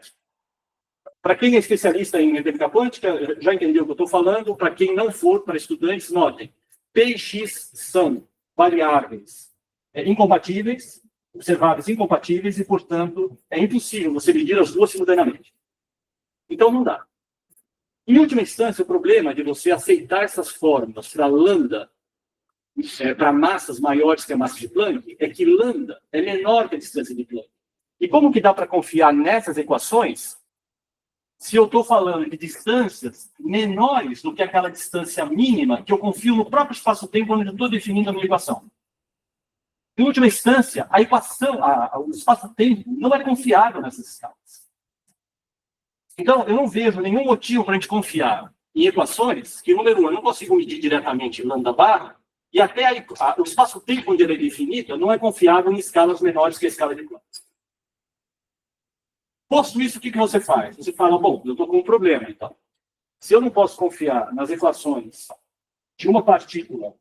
Speaker 2: para quem é especialista em mecânica quântica, já entendeu o que eu estou falando. Para quem não for, para estudantes, notem. P e X são variáveis incompatíveis, observáveis incompatíveis, e, portanto, é impossível você medir as duas simultaneamente. Então, não dá. Em última instância, o problema de você aceitar essas fórmulas para lambda, para massas maiores que a massa de Planck, é que lambda é menor que a distância de Planck. E como que dá para confiar nessas equações se eu estou falando de distâncias menores do que aquela distância mínima que eu confio no próprio espaço-tempo quando eu estou definindo a minha equação? Em última instância, a equação, o espaço-tempo não é confiável nessas escalas. Então, eu não vejo nenhum motivo para a gente confiar em equações que, número 1, eu não consigo medir diretamente lambda barra, e até o espaço-tempo onde ela é definida não é confiável em escalas menores que a escala de Planck. Posto isso, o que você faz? Você fala, bom, eu estou com um problema, então. Se eu não posso confiar nas equações de uma partícula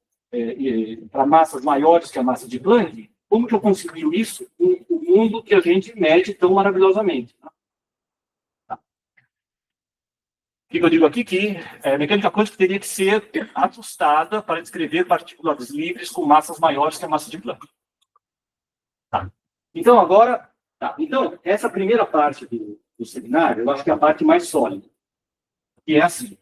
Speaker 2: para massas maiores que a massa de Planck, como que eu concilio isso com o mundo que a gente mede tão maravilhosamente? Tá. O que eu digo aqui? Que a mecânica quântica teria que ser ajustada para descrever partículas livres com massas maiores que a massa de Planck. Tá. Então, agora... Tá, então, essa primeira parte do seminário, eu acho que é a parte mais sólida. E é assim,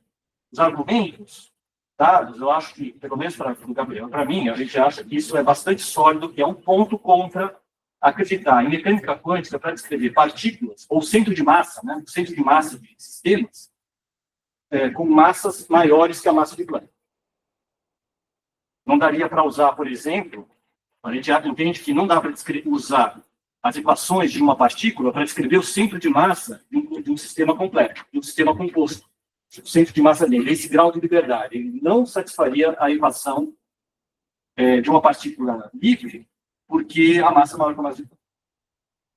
Speaker 2: os argumentos dados, eu acho que, pelo menos para o Gabriel, para mim, a gente acha que isso é bastante sólido, que é um ponto contra acreditar em mecânica quântica para descrever partículas, ou centro de massa, né, centro de massa de sistemas, com massas maiores que a massa de Planck. Não daria para usar, por exemplo, a gente entende que não dá para usar as equações de uma partícula para descrever o centro de massa de um sistema completo, de um sistema composto. O centro de massa dele, esse grau de liberdade, ele não satisfaria a equação de uma partícula livre, porque a massa é maior que a massa de Planck.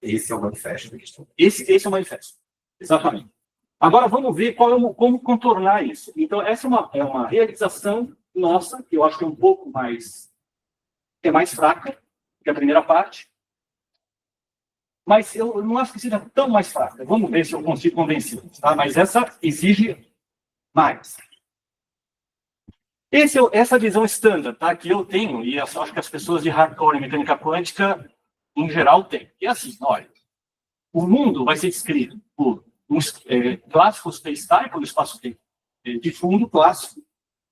Speaker 4: Esse é o manifesto da questão.
Speaker 2: Esse é o manifesto. Exatamente. Agora vamos ver como contornar isso. Então, essa é uma realização nossa, que eu acho que é um pouco mais... é mais fraca que a primeira parte. Mas eu não acho que seja tão mais fraca. Vamos ver se eu consigo convencê-los. Tá? Mas essa exige mais. Essa visão standard, tá? Que eu tenho, e eu acho que as pessoas de hardcore em mecânica quântica, em geral, têm. E assim, olha, o mundo vai ser descrito por um clássico space-time, por um espaço-tempo de fundo clássico,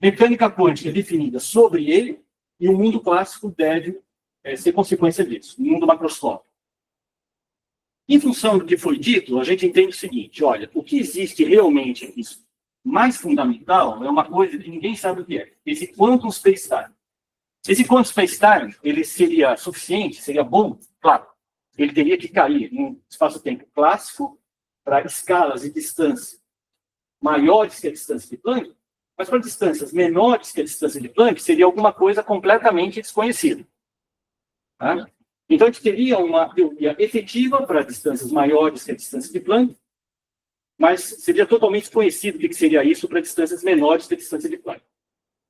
Speaker 2: mecânica quântica definida sobre ele, e o mundo clássico deve ser consequência disso, o mundo macroscópico. Em função do que foi dito, a gente entende o seguinte: olha, o que existe realmente isso mais fundamental é uma coisa que ninguém sabe o que é, esse quantum space-time. Esse quantum space-time, ele seria suficiente, seria bom? Claro. Ele teria que cair num espaço-tempo clássico para escalas de distância maiores que a distância de Planck, mas para distâncias menores que a distância de Planck seria alguma coisa completamente desconhecida. Tá? Então, a gente teria uma teoria efetiva para distâncias maiores que a distância de Planck, mas seria totalmente desconhecido o que seria isso para distâncias menores que a distância de Planck.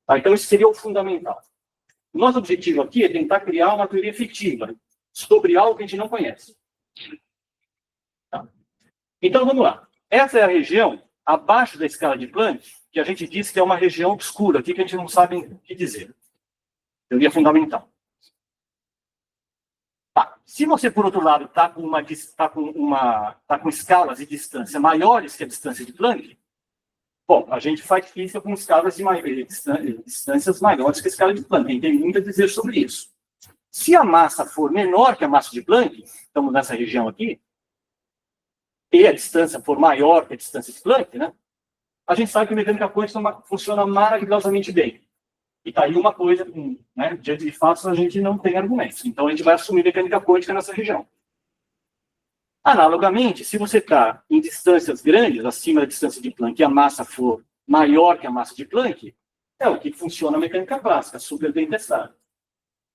Speaker 2: Tá? Então, isso seria o fundamental. O nosso objetivo aqui é tentar criar uma teoria efetiva sobre algo que a gente não conhece. Tá? Então, vamos lá. Essa é a região abaixo da escala de Planck, que a gente diz que é uma região obscura, aqui que a gente não sabe o que dizer. Teoria fundamental. Tá. Se você, por outro lado, está com escalas de distância maiores que a distância de Planck, bom, a gente faz física com escalas de distâncias maiores que a escala de Planck. A gente tem muito a dizer sobre isso. Se a massa for menor que a massa de Planck, estamos nessa região aqui, e a distância for maior que a distância de Planck, né, a gente sabe que a mecânica quântica funciona maravilhosamente bem. E está aí uma coisa, né, diante de fatos, a gente não tem argumentos. Então, a gente vai assumir mecânica quântica nessa região. Analogamente, se você está em distâncias grandes, acima da distância de Planck, e a massa for maior que a massa de Planck, é o que funciona a mecânica clássica, super bem testada.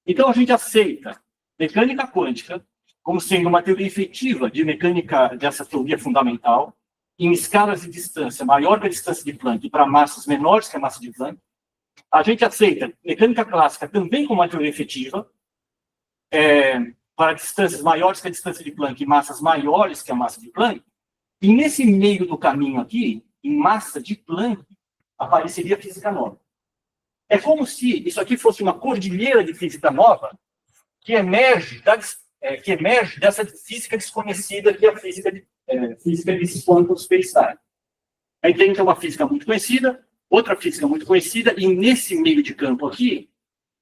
Speaker 2: Então, a gente aceita mecânica quântica como sendo uma teoria efetiva de mecânica, dessa teoria fundamental, em escalas de distância maior que a distância de Planck para massas menores que a massa de Planck. A gente aceita mecânica clássica também como uma teoria efetiva, para distâncias maiores que a distância de Planck e massas maiores que a massa de Planck. E nesse meio do caminho aqui, em massa de Planck, apareceria a física nova. É como se isso aqui fosse uma cordilheira de física nova que emerge dessa física desconhecida que é a física de quantum space-time. Aí tem então uma física muito conhecida, outra física muito conhecida, e nesse meio de campo aqui,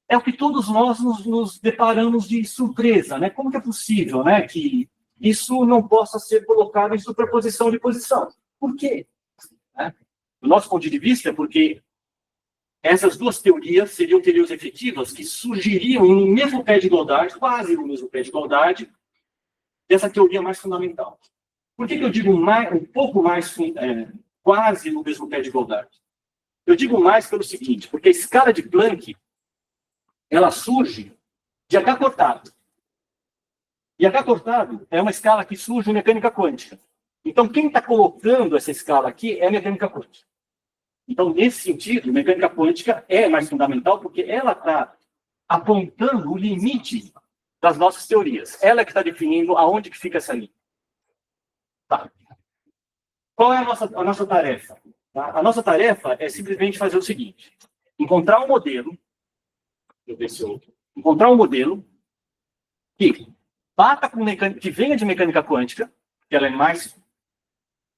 Speaker 2: é o que todos nós nos deparamos de surpresa, né? Como que é possível, né, que isso não possa ser colocado em superposição de posição? Por quê? Do nosso ponto de vista, é porque essas duas teorias seriam teorias efetivas que surgiriam no mesmo pé de igualdade, quase no mesmo pé de igualdade, dessa teoria mais fundamental. Por que eu digo um pouco mais, quase no mesmo pé de igualdade? Eu digo mais pelo seguinte, porque a escala de Planck, ela surge de H cortado. E H cortado é uma escala que surge em mecânica quântica. Então, quem está colocando essa escala aqui é a mecânica quântica. Então, nesse sentido, mecânica quântica é mais fundamental porque ela está apontando o limite das nossas teorias. Ela que está definindo aonde que fica essa linha. Tá. Qual é a nossa tarefa? Tá? A nossa tarefa é simplesmente fazer o seguinte. Encontrar um modelo que bata com mecânica, que venha de mecânica quântica, que ela é mais...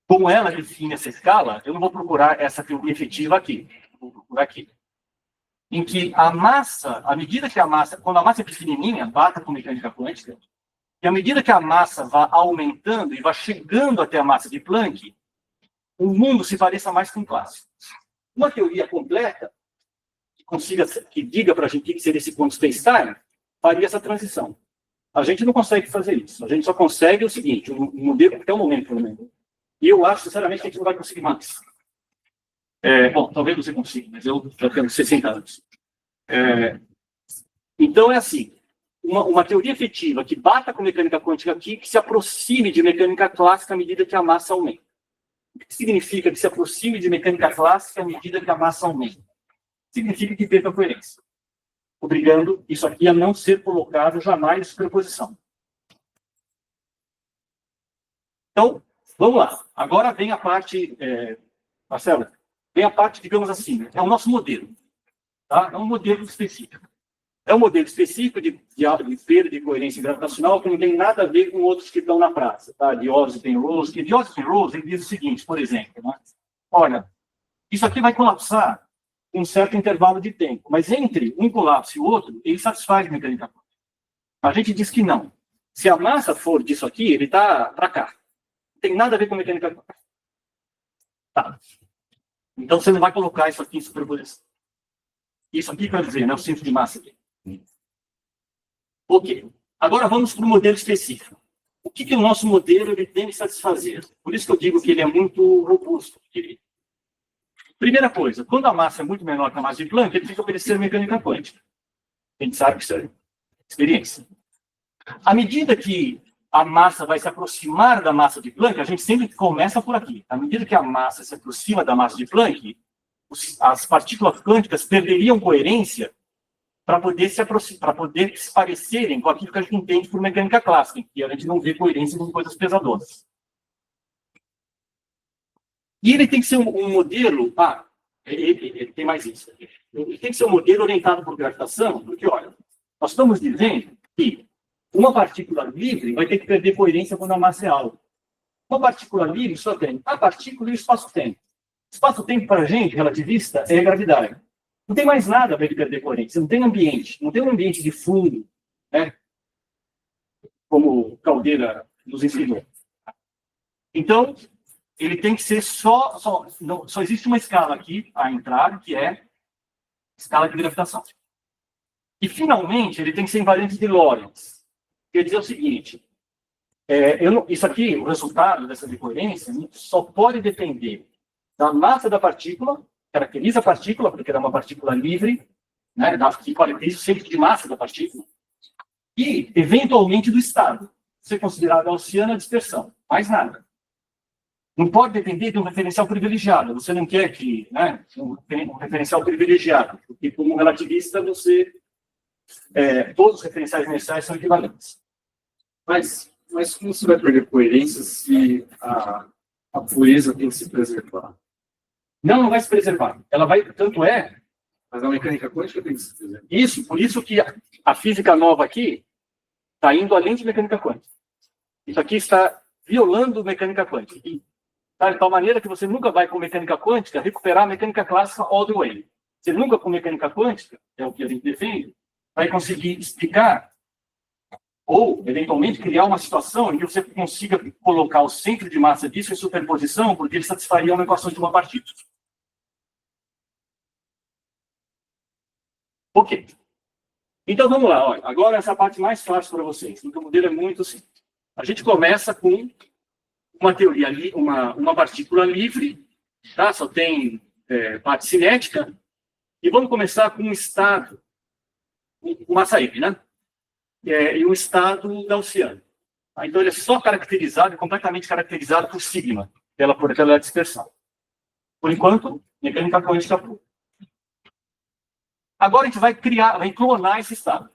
Speaker 2: Como ela define essa escala, eu não vou procurar essa teoria efetiva aqui. Vou procurar aqui. Em que a massa, à medida que a massa, quando a massa é pequenininha, bata com mecânica quântica, e à medida que a massa vá aumentando e vá chegando até a massa de Planck, o mundo se pareça mais com o clássico. Uma teoria completa, que diga para a gente o que seria esse quantum space-time, faria essa transição. A gente não consegue fazer isso. A gente só consegue o seguinte, um modelo, até o momento, pelo menos. E eu acho, sinceramente, que a gente não vai conseguir mais. Bom, talvez você consiga, mas eu já tenho 60 anos. Então, é assim, uma teoria efetiva que bata com mecânica quântica aqui, que se aproxime de mecânica clássica à medida que a massa aumenta. O que significa que se aproxime de mecânica clássica à medida que a massa aumenta? Significa que perca a coerência, obrigando isso aqui a não ser colocado jamais em superposição. Então, vamos lá. Agora vem a parte, Marcelo, vem a parte, digamos assim, é o nosso modelo. Tá? É um modelo específico. É um modelo específico de perda de coerência gravitacional que não tem nada a ver com outros que estão na praça. Tá? Diógenes e Penrose. Que Diógenes e Penrose, ele diz o seguinte, por exemplo. Né? Olha, isso aqui vai colapsar em um certo intervalo de tempo, mas entre um colapso e o outro, ele satisfaz a mecânica quântica. A gente diz que não. Se a massa for disso aqui, ele está para cá. Não tem nada a ver com mecânica quântica. Tá. Então, você não vai colocar isso aqui em superposição. Isso aqui quer dizer, né? O centro de massa aqui. Ok. Agora vamos para o modelo específico. O que o nosso modelo ele tem que satisfazer? Por isso que eu digo que ele é muito robusto. Primeira coisa, quando a massa é muito menor que a massa de Planck, ele tem que obedecer a mecânica quântica. A gente sabe que isso é experiência. À medida que a massa vai se aproximar da massa de Planck, a gente sempre começa por aqui. À medida que a massa se aproxima da massa de Planck, as partículas quânticas perderiam coerência para poder se parecerem com aquilo que a gente entende por mecânica clássica, que a gente não vê coerência com coisas pesadonas. E ele tem que ser um modelo... ele tem mais isso. Ele tem que ser um modelo orientado por gravitação, porque, olha, nós estamos dizendo que uma partícula livre vai ter que perder coerência quando a massa é alta. Uma partícula livre só tem a partícula e o espaço-tempo. Espaço-tempo, para a gente, relativista, é a gravidade. Não tem mais nada para ele perder coerência. Não tem ambiente. Não tem um ambiente de fundo, né? Como Caldeira nos ensinou. Então, ele tem que ser só existe uma escala aqui a entrar, que é escala de gravitação. E, finalmente, ele tem que ser invariante de Lorentz. Quer dizer o seguinte, isso aqui, o resultado dessa decoerência, só pode depender da massa da partícula, caracteriza a partícula, porque era uma partícula livre, né, que caracteriza o centro de massa da partícula, e, eventualmente, do estado. Ser considerado gaussiana a dispersão. Mais nada. Não pode depender de um referencial privilegiado. Você não quer que, né, um referencial privilegiado, porque, como relativista, todos os referenciais iniciais são equivalentes.
Speaker 5: Mas como você vai perder coerência se a pureza tem que se preservar?
Speaker 2: Não vai se preservar. Ela vai, tanto é...
Speaker 5: Mas a mecânica quântica tem que se preservar.
Speaker 2: Isso, por isso que a física nova aqui está indo além de mecânica quântica. Isso aqui está violando mecânica quântica. Tá, de tal maneira que você nunca vai, com mecânica quântica, recuperar a mecânica clássica all the way. Você nunca, com mecânica quântica, é o que a gente defende, vai conseguir explicar ou, eventualmente, criar uma situação em que você consiga colocar o centro de massa disso em superposição, porque ele satisfaria uma equação de uma partícula. Ok. Então, vamos lá. Olha, agora essa parte mais fácil para vocês, porque o modelo é muito simples. A gente começa com uma teoria, uma partícula livre, tá? Só tem parte cinética, e vamos começar com um estado, uma saída, né? E um estado gaussiano. Tá? Então, ele é só caracterizado, completamente caracterizado por sigma, por aquela dispersão. Por enquanto, mecânica quântica pura. Agora a gente vai clonar esse estado.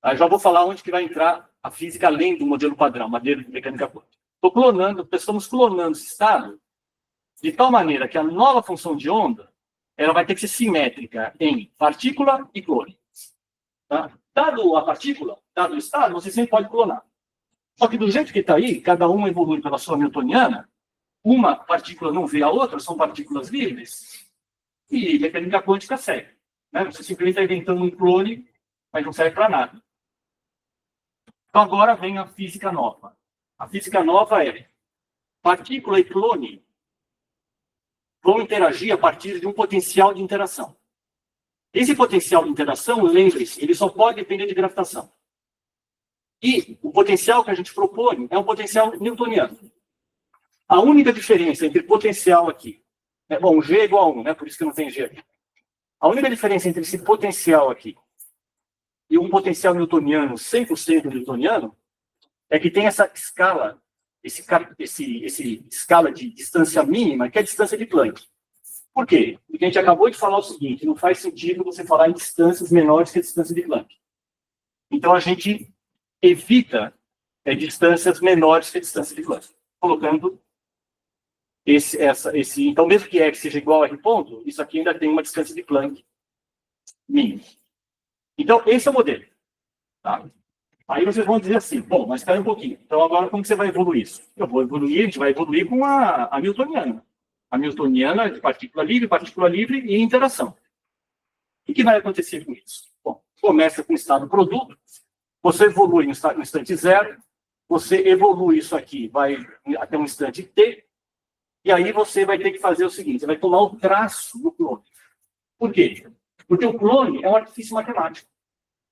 Speaker 2: Eu já vou falar onde que vai entrar a física além do modelo padrão, modelo de mecânica quântica. Estamos clonando esse estado de tal maneira que a nova função de onda ela vai ter que ser simétrica em partícula e clone. Tá? Dado a partícula, dado o estado, você sempre pode clonar. Só que do jeito que está aí, cada uma evolui pela sua newtoniana, uma partícula não vê a outra, são partículas livres, e mecânica quântica segue. Né? Você simplesmente está inventando um clone, mas não serve para nada. Então agora vem a física nova. A física nova é partícula e clone vão interagir a partir de um potencial de interação. Esse potencial de interação, lembre-se, ele só pode depender de gravitação. E o potencial que a gente propõe é um potencial newtoniano. A única diferença entre potencial aqui, G é igual a 1, né? Por isso que não tem G aqui. A única diferença entre esse potencial aqui e um potencial newtoniano, 100% newtoniano, é que tem essa escala, esse escala de distância mínima, que é a distância de Planck. Por quê? Porque a gente acabou de falar o seguinte, não faz sentido você falar em distâncias menores que a distância de Planck. Então, a gente evita distâncias menores que a distância de Planck, colocando então, mesmo que R seja igual a R ponto, isso aqui ainda tem uma distância de Planck mínima. Então, esse é o modelo. Tá? Aí vocês vão dizer assim, bom, mas espera um pouquinho. Então, agora, como que você vai evoluir isso? A gente vai evoluir com a newtoniana. A newtoniana de partícula livre e interação. O que vai acontecer com isso? Bom, começa com o estado produto, você evolui no instante zero, você evolui isso aqui, vai até um instante t, e aí você vai ter que fazer o seguinte, você vai tomar o traço do clone. Por quê? Porque o clone é um artifício matemático.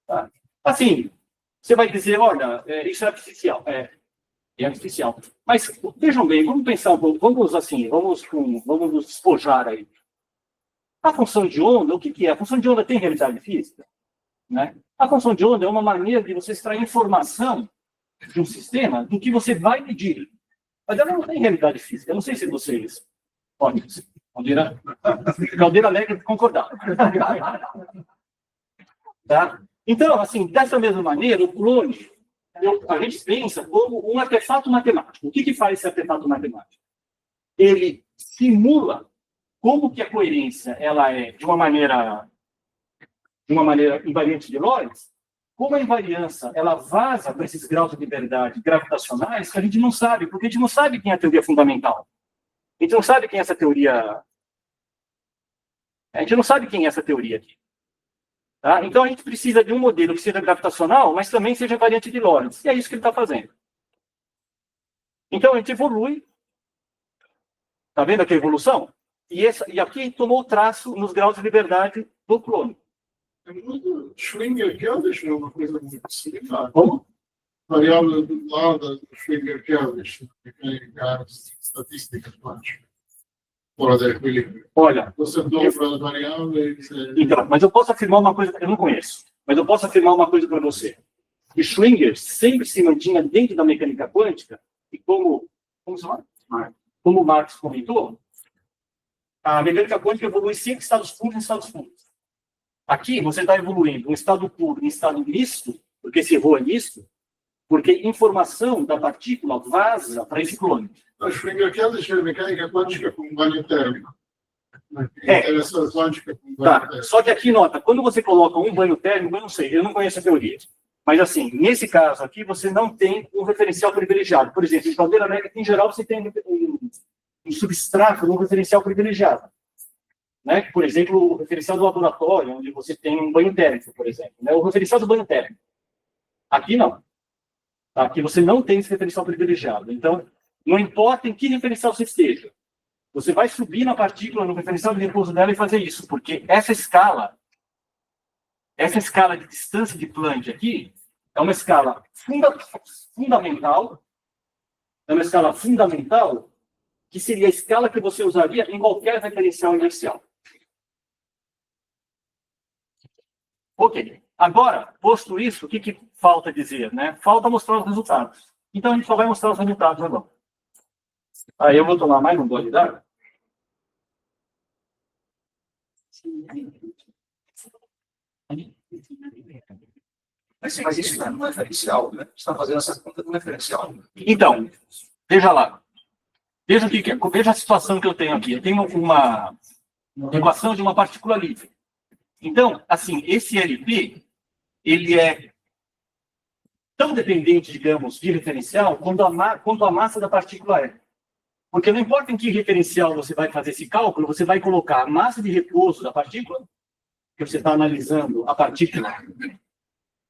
Speaker 2: Tá? Assim, você vai dizer, olha, isso é artificial. É artificial. Mas, vejam bem, vamos pensar um pouco, vamos nos despojar aí. A função de onda, o que é? A função de onda tem realidade física? Né? A função de onda é uma maneira de você extrair informação de um sistema do que você vai medir. Mas ela não tem realidade física. Eu não sei se vocês podem. Caldeira Alegre concordar. Tá? Então, assim, dessa mesma maneira, o clone, a gente pensa como um artefato matemático. O que faz esse artefato matemático? Ele simula como que a coerência ela é de uma maneira invariante de Lorentz, como a invariância ela vaza para esses graus de liberdade gravitacionais que a gente não sabe, porque a gente não sabe quem é a teoria fundamental. A gente não sabe quem é essa teoria. A gente não sabe quem é essa teoria aqui. Tá? Então a gente precisa de um modelo que seja gravitacional, mas também seja invariante de Lorentz. E é isso que ele está fazendo. Então a gente evolui. Está vendo aqui a evolução? E aqui tomou o traço nos graus de liberdade do clone.
Speaker 6: Schwinger-Kelvin é uma coisa muito similar.
Speaker 2: Como?
Speaker 6: Variável do lado do Schwinger-Kelvin, que tem estatísticas quânticas, fora do equilíbrio.
Speaker 2: Olha,
Speaker 6: Você dobra as variáveis.
Speaker 2: então, mas eu posso afirmar uma coisa que eu não conheço, mas eu posso afirmar uma coisa para você. O Schwinger sempre se mantinha dentro da mecânica quântica, e como se chama? Como o Marx comentou, a mecânica quântica evolui sempre em estados puros e estados puros. Aqui, você está evoluindo um estado puro em estado misto, porque esse erro é misto, porque informação da partícula vaza para esse clone.
Speaker 6: A Schwinger-Kelvin é mecânica quântica com banho térmico.
Speaker 2: É.
Speaker 6: Interação quântica com banho
Speaker 2: Tá.
Speaker 6: térmico.
Speaker 2: Só que aqui, nota, quando você coloca um banho térmico, eu não sei, eu não conheço a teoria. Mas, assim, nesse caso aqui, você não tem um referencial privilegiado. Por exemplo, em caldeira alegre, em geral, você tem um substrato, um referencial privilegiado. Né? Por exemplo, o referencial do laboratório, onde você tem um banho térmico, por exemplo. Né? O referencial do banho térmico. Aqui, não. Aqui você não tem esse referencial privilegiado. Então, não importa em que referencial você esteja, você vai subir na partícula, no referencial de repouso dela e fazer isso, porque essa escala de distância de Planck aqui, é uma escala fundamental, que seria a escala que você usaria em qualquer referencial inercial. Ok. Agora, posto isso, o que falta dizer? Né? Falta mostrar os resultados. Então, a gente só vai mostrar os resultados agora. Aí eu vou tomar mais um gole d'água.
Speaker 4: Mas isso não é um referencial, né? Você está fazendo essa conta do referencial.
Speaker 2: Então, veja lá. Veja a situação que eu tenho aqui. Eu tenho uma equação de uma partícula livre. Então, assim, esse LP, ele é tão dependente, digamos, de referencial quanto a massa da partícula é. Porque não importa em que referencial você vai fazer esse cálculo, você vai colocar a massa de repouso da partícula, que você está analisando a partícula,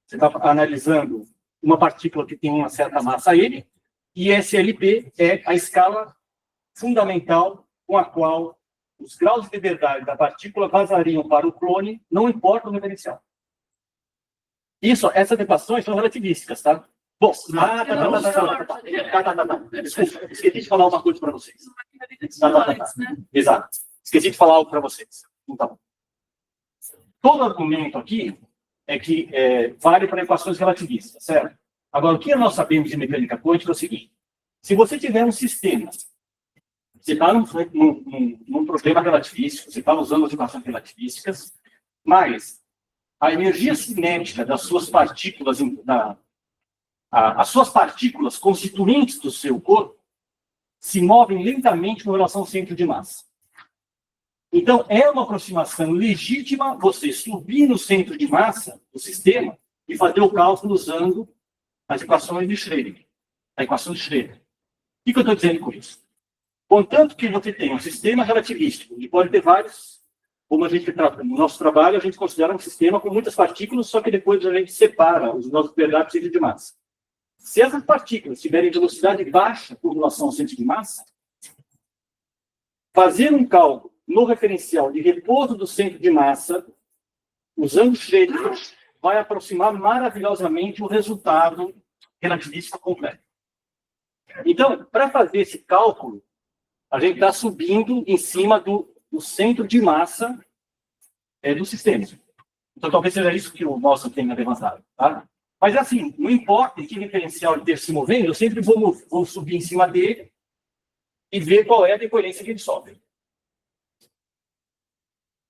Speaker 2: você está analisando uma partícula que tem uma certa massa N, e esse LP é a escala fundamental com a qual os graus de liberdade da partícula vazariam para o clone, não importa o referencial. Essas equações são relativísticas, tá? Bom, desculpa, esqueci de falar uma coisa para vocês. Exato. Esqueci de falar algo para vocês. Então, todo argumento aqui é que vale para equações relativistas, certo? Agora, o que nós sabemos de mecânica quântica é o seguinte: se você tiver um sistema, você está num problema relativístico, você está usando as equações relativísticas, mas a energia cinética das suas partículas, as suas partículas constituintes do seu corpo, se movem lentamente com relação ao centro de massa. Então, é uma aproximação legítima você subir no centro de massa do sistema e fazer o cálculo usando as equações de Schrödinger. A equação de Schrödinger. O que eu estou dizendo com isso? Contanto que você tem um sistema relativístico, e pode ter vários, como a gente trata no nosso trabalho, a gente considera um sistema com muitas partículas, só que depois a gente separa os nossos pedaços de centro de massa. Se essas partículas tiverem velocidade baixa com relação ao centro de massa, fazer um cálculo no referencial de repouso do centro de massa, usando Schrödinger, vai aproximar maravilhosamente o resultado relativístico completo. Então, para fazer esse cálculo, a gente está subindo em cima do centro de massa do sistema. Então, talvez seja isso que o Nelson tenha levantado. Tá? Mas assim, não importa em que referencial ele esteja se movendo, eu sempre vou subir em cima dele e ver qual é a decoerência que ele sobe.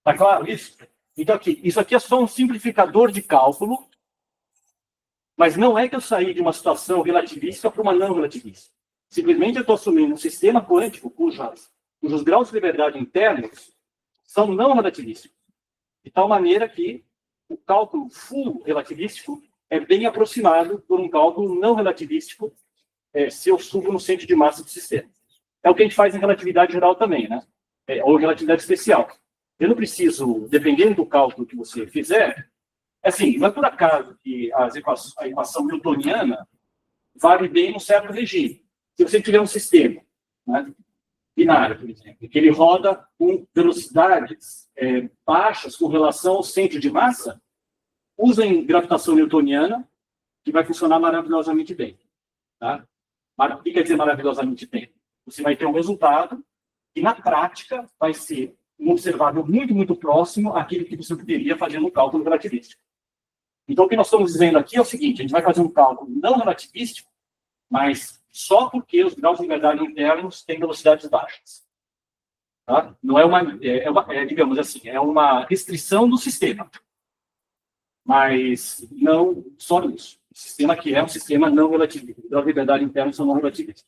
Speaker 2: Tá claro isso? Então, aqui, isso aqui é só um simplificador de cálculo, mas não é que eu saí de uma situação relativística para uma não relativista. Simplesmente eu estou assumindo um sistema quântico cujos graus de liberdade internos são não relativísticos. De tal maneira que o cálculo full relativístico é bem aproximado por um cálculo não relativístico se eu subo no centro de massa do sistema. É o que a gente faz em relatividade geral também, né? Ou relatividade especial. Eu não preciso, dependendo do cálculo que você fizer, assim, não é por acaso que a equação newtoniana vale bem num certo regime. Se você tiver um sistema, né, binário, por exemplo, que ele roda com velocidades baixas com relação ao centro de massa, usem gravitação newtoniana, que vai funcionar maravilhosamente bem. Tá? O que quer dizer maravilhosamente bem? Você vai ter um resultado que, na prática, vai ser um observável muito, muito próximo àquele que você poderia fazendo um cálculo relativístico. Então, o que nós estamos dizendo aqui é o seguinte: a gente vai fazer um cálculo não relativístico, mas só porque os graus de liberdade internos têm velocidades baixas. Tá? Não é digamos assim, é uma restrição do sistema. Mas não só isso. O sistema que é um sistema não relativista. Os graus de liberdade internos são não relativistas.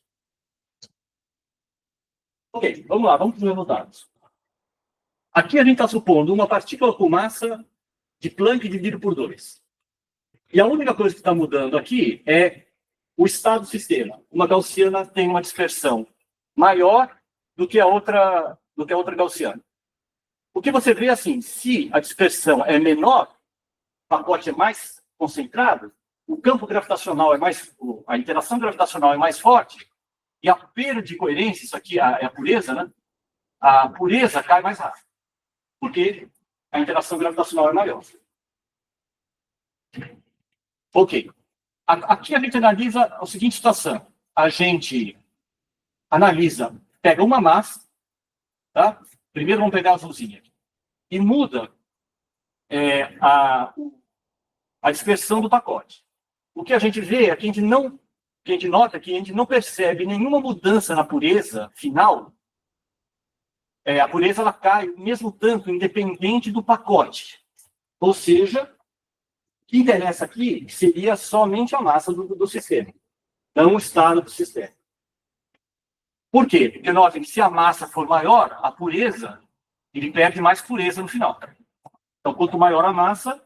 Speaker 2: Ok, vamos lá, vamos para os resultados. Aqui a gente está supondo uma partícula com massa de Planck dividido por 2. E a única coisa que está mudando aqui é o estado do sistema. Uma gaussiana tem uma dispersão maior do que a outra gaussiana. O que você vê assim, se a dispersão é menor, o pacote é mais concentrado, o campo gravitacional a interação gravitacional é mais forte, e a perda de coerência, isso aqui é a pureza, né? A pureza cai mais rápido, porque a interação gravitacional é maior. Ok. Aqui a gente analisa a seguinte situação. A gente pega uma massa, tá? Primeiro vamos pegar a azulzinha aqui, e muda a dispersão do pacote. O que a gente vê é que a gente nota que a gente não percebe nenhuma mudança na pureza final. A pureza ela cai o mesmo tanto, independente do pacote. Ou seja, o que interessa aqui seria somente a massa do sistema, não o estado do sistema. Por quê? Porque notem que se a massa for maior, a pureza, ele perde mais pureza no final. Então, quanto maior a massa,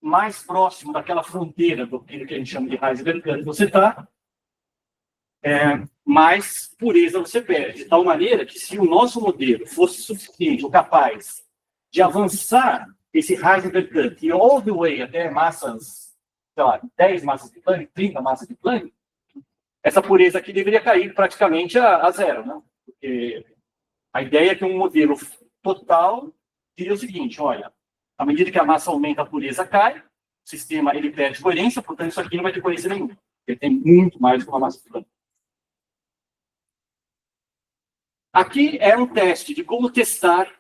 Speaker 2: mais próximo daquela fronteira do que a gente chama de Heisenberg você está, mais pureza você perde. De tal maneira que se o nosso modelo fosse suficiente ou capaz de avançar esse Heisenberg e all the way até massas, sei lá, 10 massas de Planck, 30 massas de Planck, essa pureza aqui deveria cair praticamente a zero, né? Porque a ideia é que um modelo total diria o seguinte: olha, à medida que a massa aumenta, a pureza cai, o sistema ele perde coerência, portanto isso aqui não vai ter coerência nenhuma. Ele tem muito mais do que uma massa de Planck. Aqui é um teste de como testar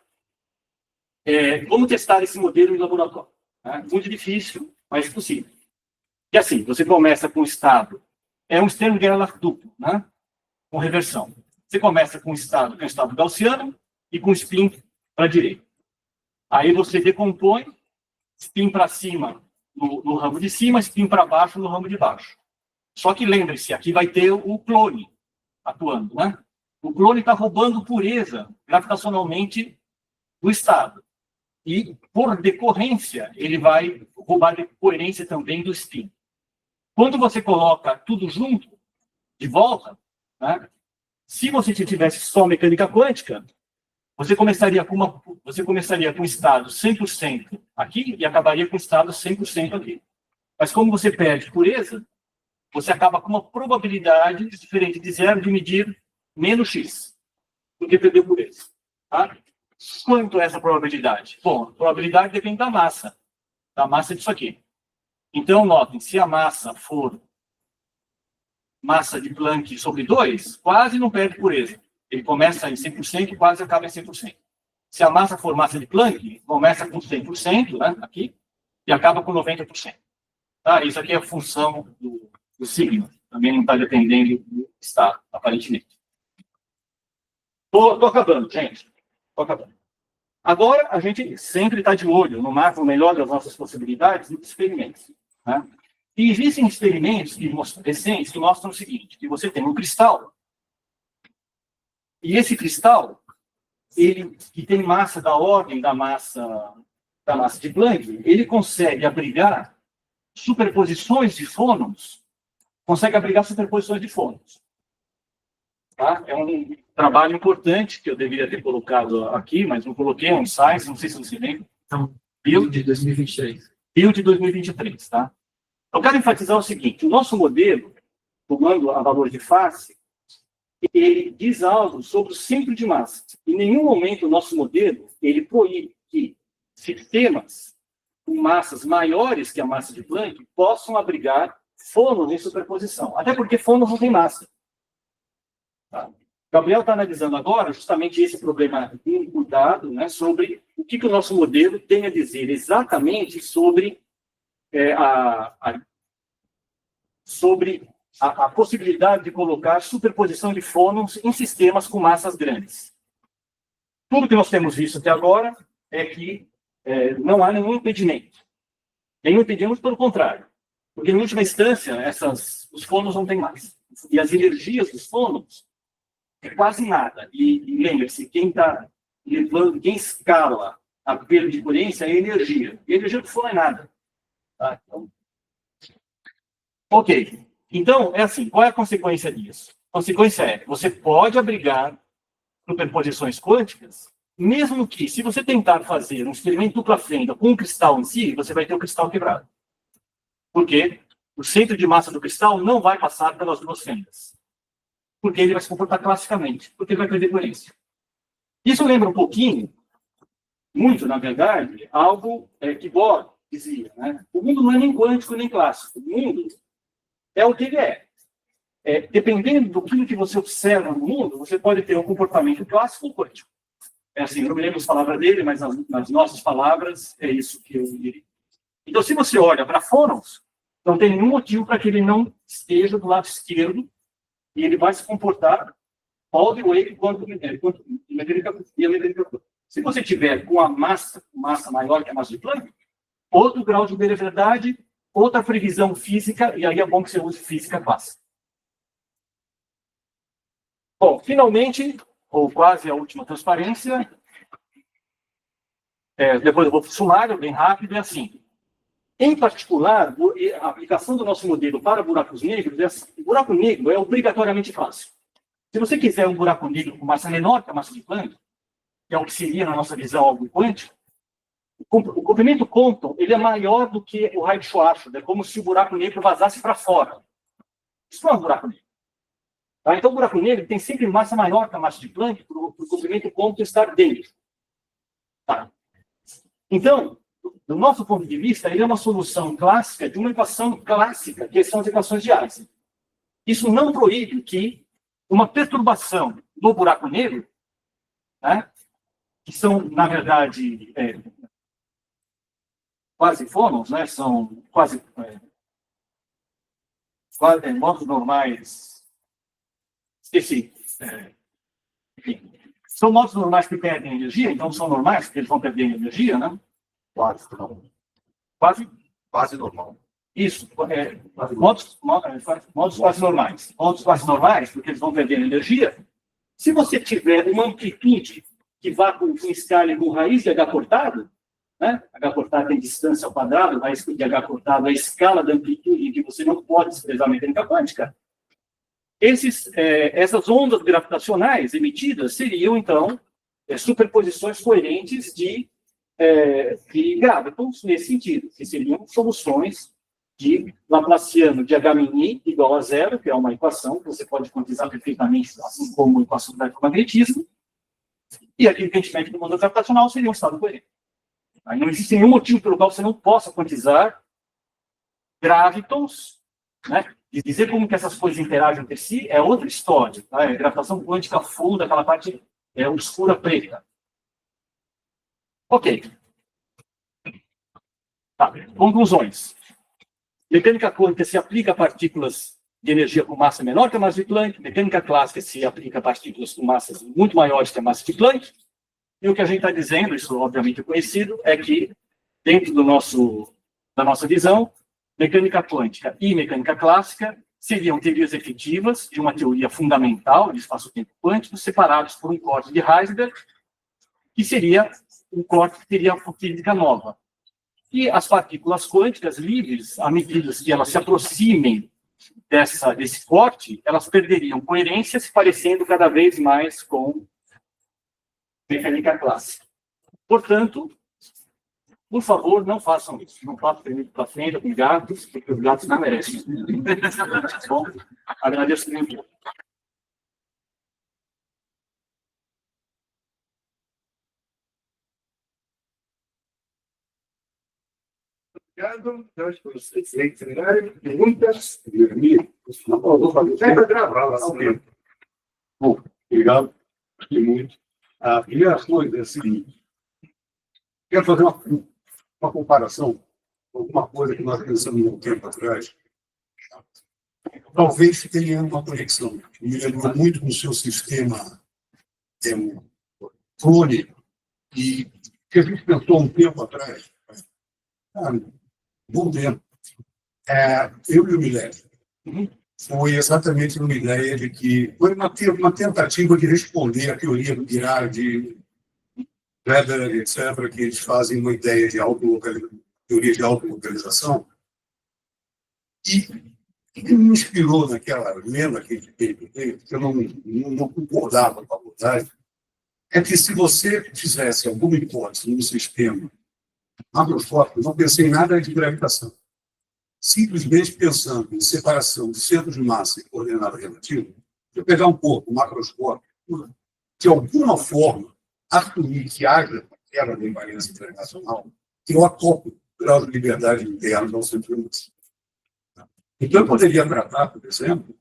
Speaker 2: esse modelo em laboratório. Né? Muito difícil, mas possível. E assim, você começa com o estado, um Stern-Gerlach duplo, né? Com reversão. Você começa com o estado, que é o estado gaussiano, e com spin para a direita. Aí você decompõe, spin para cima no ramo de cima, spin para baixo no ramo de baixo. Só que lembre-se, aqui vai ter o clone atuando, né? O clone está roubando pureza gravitacionalmente do estado. E, por decorrência, ele vai roubar coerência também do spin. Quando você coloca tudo junto, de volta, né, se você tivesse só mecânica quântica, você começaria com um estado 100% aqui e acabaria com um estado 100% aqui. Mas como você perde pureza, você acaba com uma probabilidade diferente de zero de medir menos x, porque perdeu pureza. Tá? Quanto é essa probabilidade? Bom, a probabilidade depende da massa disso aqui. Então, notem, se a massa for massa de Planck sobre 2, quase não perde pureza. Ele começa em 100% e quase acaba em 100%. Se a massa for massa de Planck, começa com 100%, né, aqui, e acaba com 90%. Tá? Isso aqui é a função do signo. Também não está dependendo do estado, aparentemente. Tô acabando, gente. Tô acabando. Agora, a gente sempre está de olho no máximo melhor das nossas possibilidades dos experimentos. Né? E existem experimentos recentes que mostram o seguinte, que você tem um cristal, e esse cristal, ele que tem massa da ordem da massa de Planck, ele consegue abrigar superposições de fônons, Tá? É um trabalho importante que eu deveria ter colocado aqui, mas não coloquei, é um site, não sei se você lembra.
Speaker 5: Então,
Speaker 2: Build
Speaker 5: de 2023.
Speaker 2: de 2023, tá? Eu quero enfatizar o seguinte, o nosso modelo, tomando a valor de face, ele diz algo sobre o centro de massa. Em nenhum momento o nosso modelo, ele proíbe que sistemas com massas maiores que a massa de Planck possam abrigar fônons em superposição. Até porque fônons não tem massa. Tá? Gabriel está analisando agora justamente esse problema de cuidado, né, sobre o que o nosso modelo tem a dizer exatamente sobre a possibilidade de colocar superposição de fônons em sistemas com massas grandes. Tudo que nós temos visto até agora é que não há nenhum impedimento. Nenhum impedimento, pelo contrário. Porque, em última instância, os fônons não têm massa. E as energias dos fônons é quase nada. E lembre-se, quem escala a perda de coerência é a energia. E a energia do fônon é nada. Tá? Então, ok. Então, é assim, qual é a consequência disso? A consequência é, você pode abrigar superposições quânticas, mesmo que, se você tentar fazer um experimento dupla fenda com um cristal em si, você vai ter o cristal quebrado. Por quê? O centro de massa do cristal não vai passar pelas duas fendas. Porque ele vai se comportar classicamente, porque ele vai perder coerência. Isso lembra um pouquinho, muito, na verdade, algo que Bohr dizia, né? O mundo não é nem quântico nem clássico. O mundo é o que ele é. Dependendo do que você observa no mundo, você pode ter um comportamento clássico ou quântico. É assim, eu não me lembro as palavras dele, mas nas nossas palavras é isso que eu diria. Então, se você olha para fônons, não tem nenhum motivo para que ele não esteja do lado esquerdo e ele vai se comportar all the way quanto diametricamente. Se você tiver com a massa maior que a massa de Planck, outro grau de verdade, outra previsão física, e aí é bom que você use física clássica. Bom, finalmente, ou quase a última transparência, depois eu vou para o sumário, bem rápido, é assim. Em particular, a aplicação do nosso modelo para buracos negros, o buraco negro é obrigatoriamente clássico. Se você quiser um buraco negro com massa menor que a massa de Planck, que é o que seria, na nossa visão, algo quântico, o comprimento Compton ele é maior do que o raio de Schwarzschild. É como se o buraco negro vazasse para fora. Isso não é um buraco negro. Tá? Então, o buraco negro tem sempre massa maior que a massa de Planck para o comprimento Compton estar dentro. Tá? Então, do nosso ponto de vista, ele é uma solução clássica de uma equação clássica, que são as equações de Einstein. Isso não proíbe que uma perturbação do buraco negro, né, que são, na verdade, quase fônons, né, são quase modos normais, esqueci, enfim, são modos normais que perdem energia, então são normais, porque eles vão perder energia, né? Quase normal. Isso, modos quase normais. Modos quase normais, porque eles vão perder energia. Se você tiver uma amplitude que vá com escala e com raiz de H cortado, né? H cortado tem distância ao quadrado, raiz de H cortado é a escala da amplitude que você não pode desprezar a mecânica quântica. Essas ondas gravitacionais emitidas seriam, então, superposições coerentes de gravitons nesse sentido, que seriam soluções de Laplaciano de H-mini igual a zero, que é uma equação que você pode quantizar perfeitamente, assim como a equação do eletromagnetismo, e aquilo que a gente mede no mundo gravitacional seria um estado coerente. Aí não existe nenhum motivo pelo qual você não possa quantizar gravitons, né? E dizer como que essas coisas interagem entre si é outra história. Tá? É gravitação quântica full, daquela parte obscura preta. Ok. Tá. Conclusões. Mecânica quântica se aplica a partículas de energia com massa menor que a massa de Planck. Mecânica clássica se aplica a partículas com massas muito maiores que a massa de Planck. E o que a gente está dizendo, isso obviamente é conhecido, é que dentro da nossa visão, mecânica quântica e mecânica clássica seriam teorias efetivas de uma teoria fundamental de espaço-tempo quântico, separados por um corte de Heisenberg, que seria um corte que teria uma física nova. E as partículas quânticas livres, à medida que elas se aproximem desse corte, elas perderiam coerência, se parecendo cada vez mais com mecânica clássica. Portanto, por favor, não façam isso. Não façam permito para frente com gatos, porque os gatos não merecem. Bom, agradeço muito.
Speaker 1: Obrigado, Jorge, por esse excelente seminário. Perguntas? É para gravar lá.
Speaker 7: Bom, obrigado. Gostei muito. A primeira coisa é a seguinte. Quero fazer uma comparação com alguma coisa que nós pensamos há um tempo atrás. Talvez tenha uma conexão. Me lembrou muito do seu sistema clone e que a gente pensou um tempo atrás. Bom tempo. Eu e o Milé. Foi exatamente uma ideia de que foi uma tentativa de responder à teoria do Girard, de Weber, etc., que eles fazem uma ideia de teoria de autolocalização. E o que me inspirou naquela lenda que a gente teve, que eu não concordava com a abordagem, é que se você fizesse alguma hipótese no sistema macroscópico, não pensei em nada de gravitação. Simplesmente pensando em separação de centro de massa e coordenada relativa, eu pegar um pouco o macroscópio, de alguma forma, assumir que haja quebra da invariância internacional, eu acoplo o grau de liberdade interna ao centro de massa. Então, eu poderia tratar, por exemplo,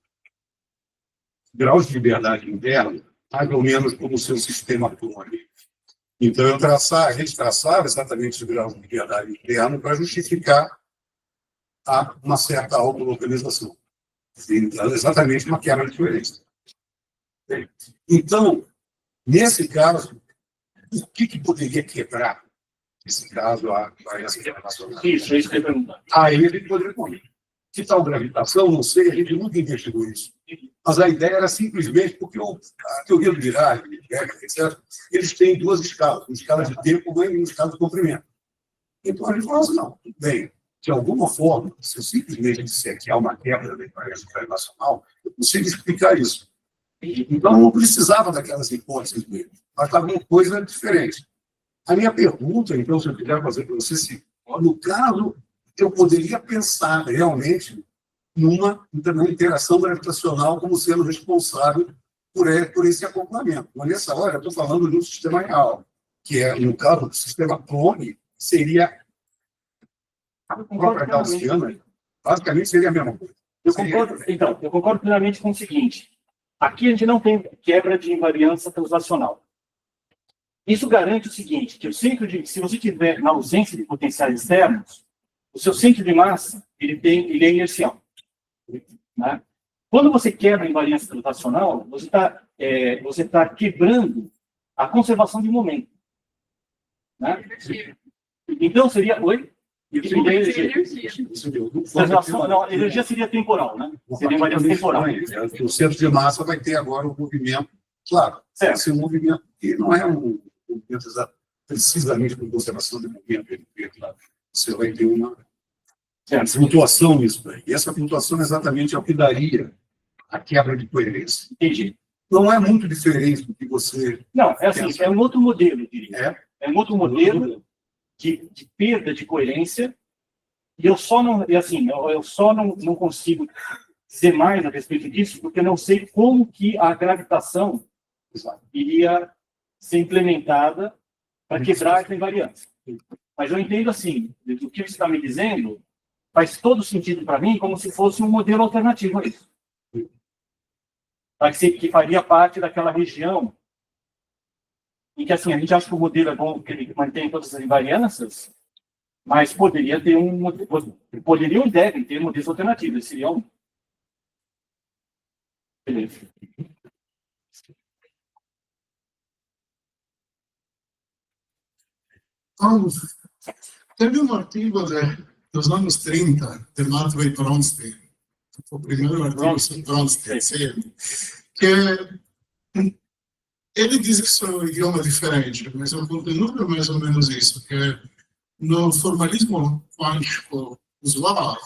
Speaker 7: graus de liberdade interna, mais ou menos como o seu sistema clone. Então, a gente traçava exatamente os graus de liberdade interna para justificar uma certa autolocalização. Então, exatamente uma quebra de coerência. Então, nesse caso, o que poderia quebrar, nesse caso, a invariância internacional?
Speaker 2: Isso que eu ia perguntar.
Speaker 7: Aí ele poderia responder. Que tal gravitação? Não sei, a gente nunca investigou isso. Mas a ideia era simplesmente porque a teoria do Dirac, etc., eles têm duas escalas, uma escala de tempo e uma escala de comprimento. Então, a gente falou assim, não, tudo bem. De alguma forma, se eu simplesmente disser que há uma quebra da invariância internacional, eu consigo explicar isso. Então, não precisava daquelas hipóteses mesmo, mas estava uma coisa diferente. A minha pergunta, então, se eu quiser fazer para você, se no caso, eu poderia pensar realmente numa interação gravitacional como sendo responsável por esse acoplamento. Mas, nessa hora, eu estou falando de um sistema real, que é, no caso do sistema clone, seria a própria gaussiana, basicamente seria a mesma coisa.
Speaker 2: Eu concordo plenamente com o seguinte. Aqui a gente não tem quebra de invariância translacional. Isso garante o seguinte, que se você tiver na ausência de potenciais externos, o seu centro de massa ele é inercial. Né? Quando você quebra a invariância translacional, você está quebrando a conservação de momento. Né? Então seria... Oi? Não, a energia seria temporal, né? Seria invariância temporal.
Speaker 7: O centro de massa vai ter agora um movimento, claro, esse movimento que não é um movimento precisamente com conservação de movimento, claro. Você vai ter uma flutuação nisso daí. E essa flutuação exatamente é o que daria a quebra de coerência.
Speaker 2: Entendi.
Speaker 7: Não é muito diferente do que você...
Speaker 2: Não, é assim, é um outro modelo, eu diria. É um outro modelo de perda de coerência, e eu só não consigo dizer mais a respeito disso, porque eu não sei como que a gravitação iria ser implementada para quebrar essa invariância. Mas eu entendo assim, o que você está me dizendo faz todo sentido para mim, como se fosse um modelo alternativo a isso. Que faria parte daquela região em que, assim, a gente acha que o modelo é bom porque ele mantém todas as invariâncias, Mas poderia ter poderiam e devem ter modelos alternativos. Seriam. Beleza.
Speaker 6: Teve um artigo dos anos 30, de Matvei Bronstein, o primeiro artigo sobre Bronstein, que ele diz que são idiomas diferentes, mas o conteúdo é mais ou menos isso, que no formalismo quântico usual,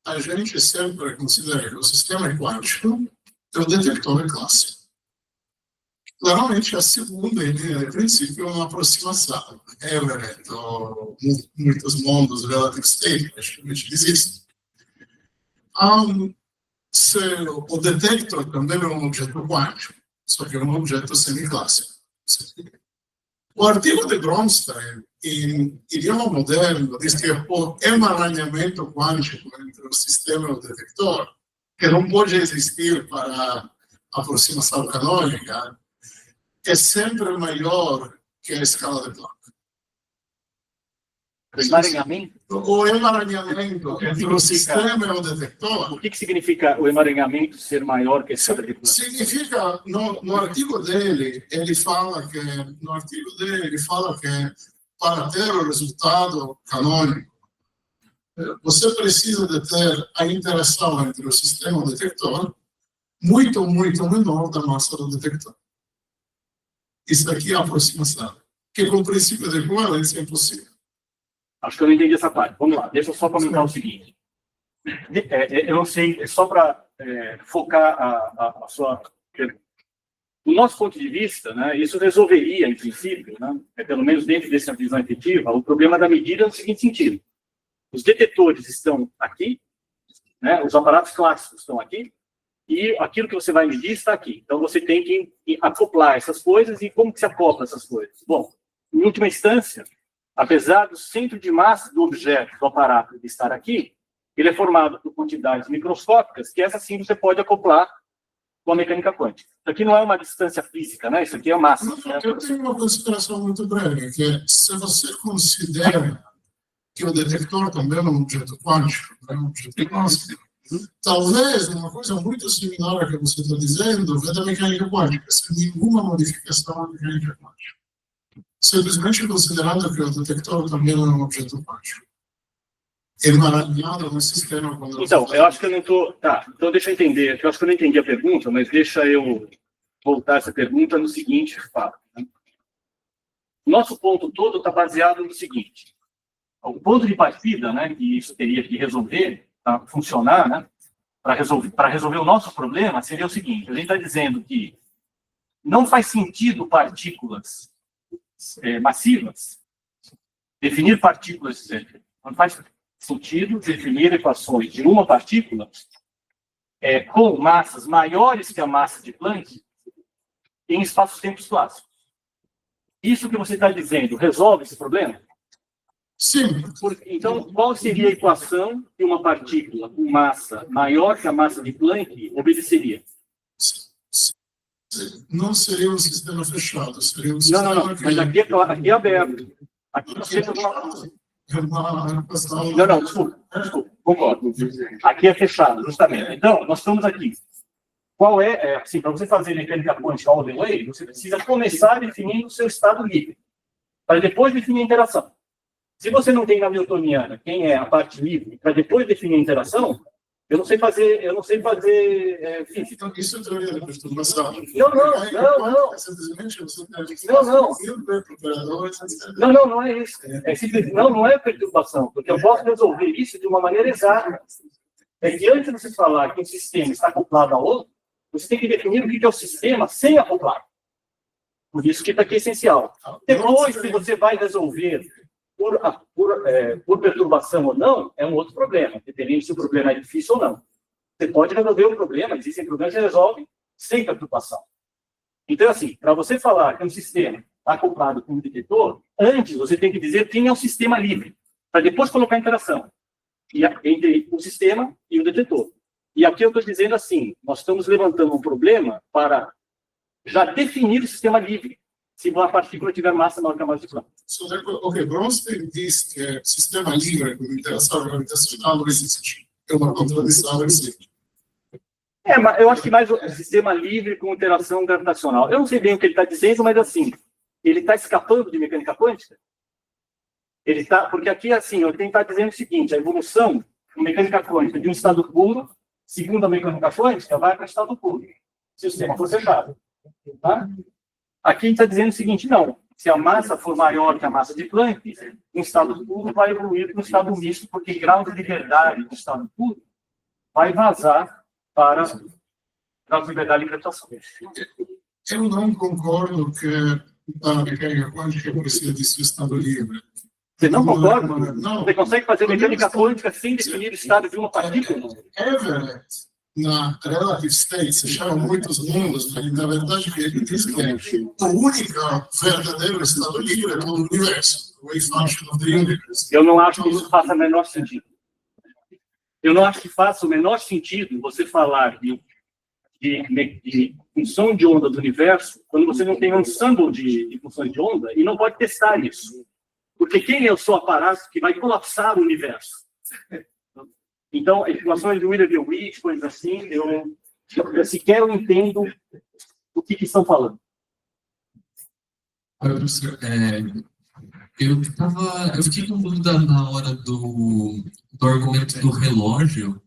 Speaker 6: a gente sempre considera que o sistema quântico é o detector clássico. Claramente, a segunda linha de princípio é uma aproximação. Everett, ou muitos mundos relative state, praticamente existem. Se o detector também é um objeto quântico, só que é um objeto semiclássico. O artigo de Bronstein, em idioma moderno, diz que o emaranhamento quântico entre o sistema e o detector, que não pode existir para a aproximação canônica, é sempre maior que a escala de Planck.
Speaker 2: Emaranhamento?
Speaker 6: O emaranhamento entre o sistema e o detector.
Speaker 2: O que significa o emaranhamento ser maior que a escala de Planck?
Speaker 6: Significa, no artigo dele, ele fala que, para ter o resultado canônico, você precisa de ter a interação entre o sistema e o detector muito, muito menor da massa do detector. Isso aqui é a aproximação, que com o princípio de equivalência é impossível.
Speaker 2: Acho que eu não entendi essa parte. Vamos lá, deixa eu só comentar o seguinte. Eu não sei, só para focar a sua... Do nosso ponto de vista, né, isso resolveria, em princípio, né, pelo menos dentro dessa visão efetiva, o problema da medida no seguinte sentido. Os detetores estão aqui, né, os aparatos clássicos estão aqui, e aquilo que você vai medir está aqui. Então, você tem que acoplar essas coisas. E como que se acopla essas coisas? Bom, em última instância, apesar do centro de massa do objeto, do aparato, de estar aqui, ele é formado por quantidades microscópicas, que essa sim você pode acoplar com a mecânica quântica. Isso aqui não é uma distância física, né? Isso aqui é massa. Né?
Speaker 6: Eu tenho uma consideração muito breve, que é, se você considera que o detector também é um objeto quântico, é um objeto clássico, talvez uma coisa muito similar ao que você está dizendo é da mecânica quântica, sem nenhuma modificação da mecânica quântica. Simplesmente considerando que o detector também é um objeto quântico. Emaranhado no sistema.
Speaker 2: Então, eu acho que eu não estou... Tá, então deixa eu entender. Eu acho que eu não entendi a pergunta, mas deixa eu voltar essa pergunta no seguinte fato. Né? Nosso ponto todo está baseado no seguinte. O ponto de partida, né, que isso teria que resolver, para funcionar, né, para resolver o nosso problema, seria o seguinte: a gente está dizendo que não faz sentido partículas massivas, definir partículas, não faz sentido definir equações de uma partícula com massas maiores que a massa de Planck em espaços-tempos clássicos. Isso que você está dizendo resolve esse problema?
Speaker 6: Sim.
Speaker 2: Então, qual seria a equação que uma partícula com massa maior que a massa de Planck obedeceria?
Speaker 6: Não seria um sistema fechado, seria um sistema...
Speaker 2: Não. Mas aqui é aberto. Aqui nós temos uma... Desculpa, concordo. Aqui é fechado, justamente. Então, nós estamos aqui. Qual assim, para você fazer mecânica quântica all the way, você precisa começar definindo o seu estado livre, para depois definir a interação. Se você não tem na newtoniana quem é a parte livre, para depois definir a interação, eu não sei fazer física.
Speaker 6: Então, isso é teoria da perturbação.
Speaker 2: Não é isso. Não é perturbação, porque eu posso resolver isso de uma maneira exata. É que antes de você falar que um sistema está acoplado a outro, você tem que definir o que é o sistema sem acoplar. Por isso que está aqui essencial. Depois, se você vai resolver por perturbação ou não, é um outro problema, dependendo se o problema é difícil ou não. Você pode resolver o problema, existem problemas que resolvem sem perturbação. Então, assim, para você falar que um sistema está acoplado com um detetor, antes você tem que dizer quem é o sistema livre, para depois colocar a interação entre o sistema e o detetor. E aqui eu estou dizendo assim, nós estamos levantando um problema para já definir o sistema livre. se uma partícula tiver massa maior que a massa de Planck.
Speaker 6: Ok, Bronsted diz que sistema livre com interação gravitacional não existe. É uma contradição em si.
Speaker 2: Mas eu acho que mais o sistema livre com interação gravitacional. Eu não sei bem o que ele está dizendo, mas assim, ele está escapando de mecânica quântica? Porque aqui, assim, ele está dizendo o seguinte, a evolução de mecânica quântica de um estado puro, segundo a mecânica quântica, vai para o estado puro, se o sistema for fechado. Tá? Aqui está dizendo o seguinte, não, se a massa for maior que a massa de Planck, um estado puro vai evoluir para um estado misto, porque o grau de liberdade do estado puro vai vazar para a liberdade de gravitação.
Speaker 6: Eu não concordo que a mecânica quântica precisa de seu estado livre.
Speaker 2: Você não concorda?
Speaker 6: Não.
Speaker 2: Você consegue fazer mecânica quântica sem definir o estado de uma partícula?
Speaker 6: Everett, na Relative State, se chama muitos mundos, mas na verdade ele diz que o único verdadeiro estado livre é o universo, o wave function of the universe.
Speaker 2: Eu não acho que isso faça o menor sentido. Eu não acho que faça o menor sentido você falar de função de onda do universo quando você não tem um ensemble de funções de onda e não pode testar isso. Porque quem é o seu aparato que vai colapsar o universo? Então, informações do William DeWitt, coisas assim, eu sequer entendo o que estão falando.
Speaker 8: Professor, eu fiquei com dúvida na hora do argumento do relógio,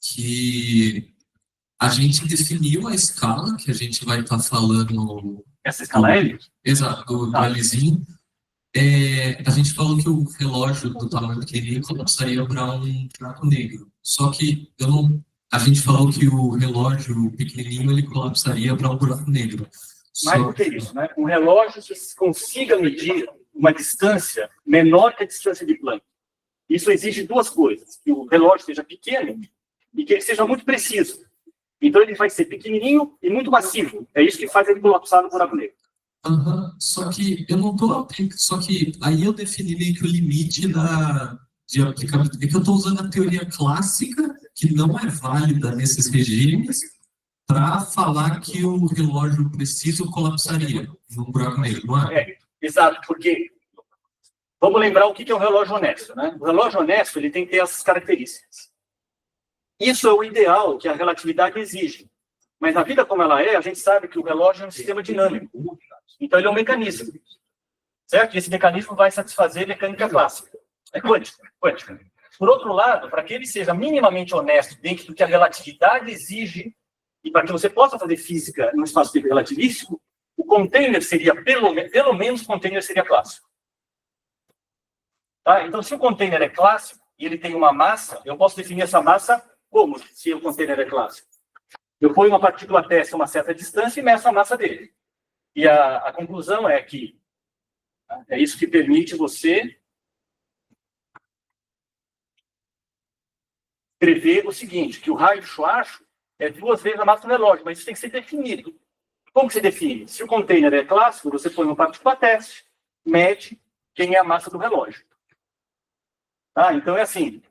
Speaker 8: que a gente definiu a escala que a gente vai estar falando.
Speaker 2: Essa escala L?
Speaker 8: Exato, do Lzinho. A gente falou que o relógio do tamanho pequenininho colapsaria para um buraco negro. Só que a gente falou que o relógio pequenininho ele colapsaria para um buraco negro.
Speaker 2: Mais do que isso, né? Um relógio que consiga medir uma distância menor que a distância de Planck. Isso exige duas coisas: que o relógio seja pequeno e que ele seja muito preciso. Então ele vai ser pequenininho e muito massivo. É isso que faz ele colapsar no buraco negro.
Speaker 8: Só que eu não estou aplicando. Só que aí eu defini meio que o limite de aplicabilidade. É que eu estou usando a teoria clássica, que não é válida nesses regimes, para falar que o relógio preciso colapsaria no buraco negro, não é?
Speaker 2: Exato, porque vamos lembrar o que é um relógio honesto, né? O relógio honesto ele tem que ter essas características. Isso é o ideal que a relatividade exige. Mas na vida como ela é, a gente sabe que o relógio é um sistema dinâmico. Então ele é um mecanismo. Certo? E esse mecanismo vai satisfazer a mecânica clássica. É quântica. Por outro lado, para que ele seja minimamente honesto dentro do que a relatividade exige, e para que você possa fazer física no espaço-tempo relativístico, o container seria, pelo menos o container seria clássico. Tá? Então, se o container é clássico e ele tem uma massa, eu posso definir essa massa como se o container é clássico. Eu ponho uma partícula teste a uma certa distância e meço a massa dele. E a conclusão é que é isso que permite você escrever o seguinte, que o raio de Schwarzschild é 2 vezes a massa do relógio, mas isso tem que ser definido. Como que se define? Se o container é clássico, você põe uma partícula teste, mede quem é a massa do relógio. Tá? Então é assim,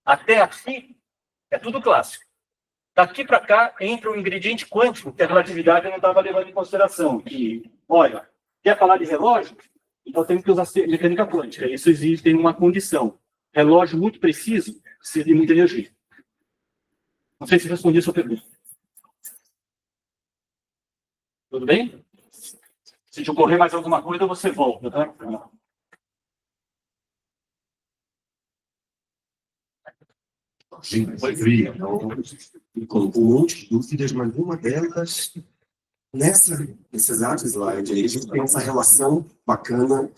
Speaker 2: até aqui é tudo clássico. Daqui para cá entra um ingrediente quântico que a relatividade não estava levando em consideração. Que, olha, quer falar de relógio? Então tem que usar mecânica quântica. Isso exige, tem uma condição. Relógio muito preciso precisa de muita energia. Não sei se respondi a sua pergunta. Tudo bem? Se te ocorrer mais alguma coisa, você volta, tá?
Speaker 9: Ele colocou um monte de dúvidas, mas uma delas, nesse exato slide aí, a gente tem essa relação bacana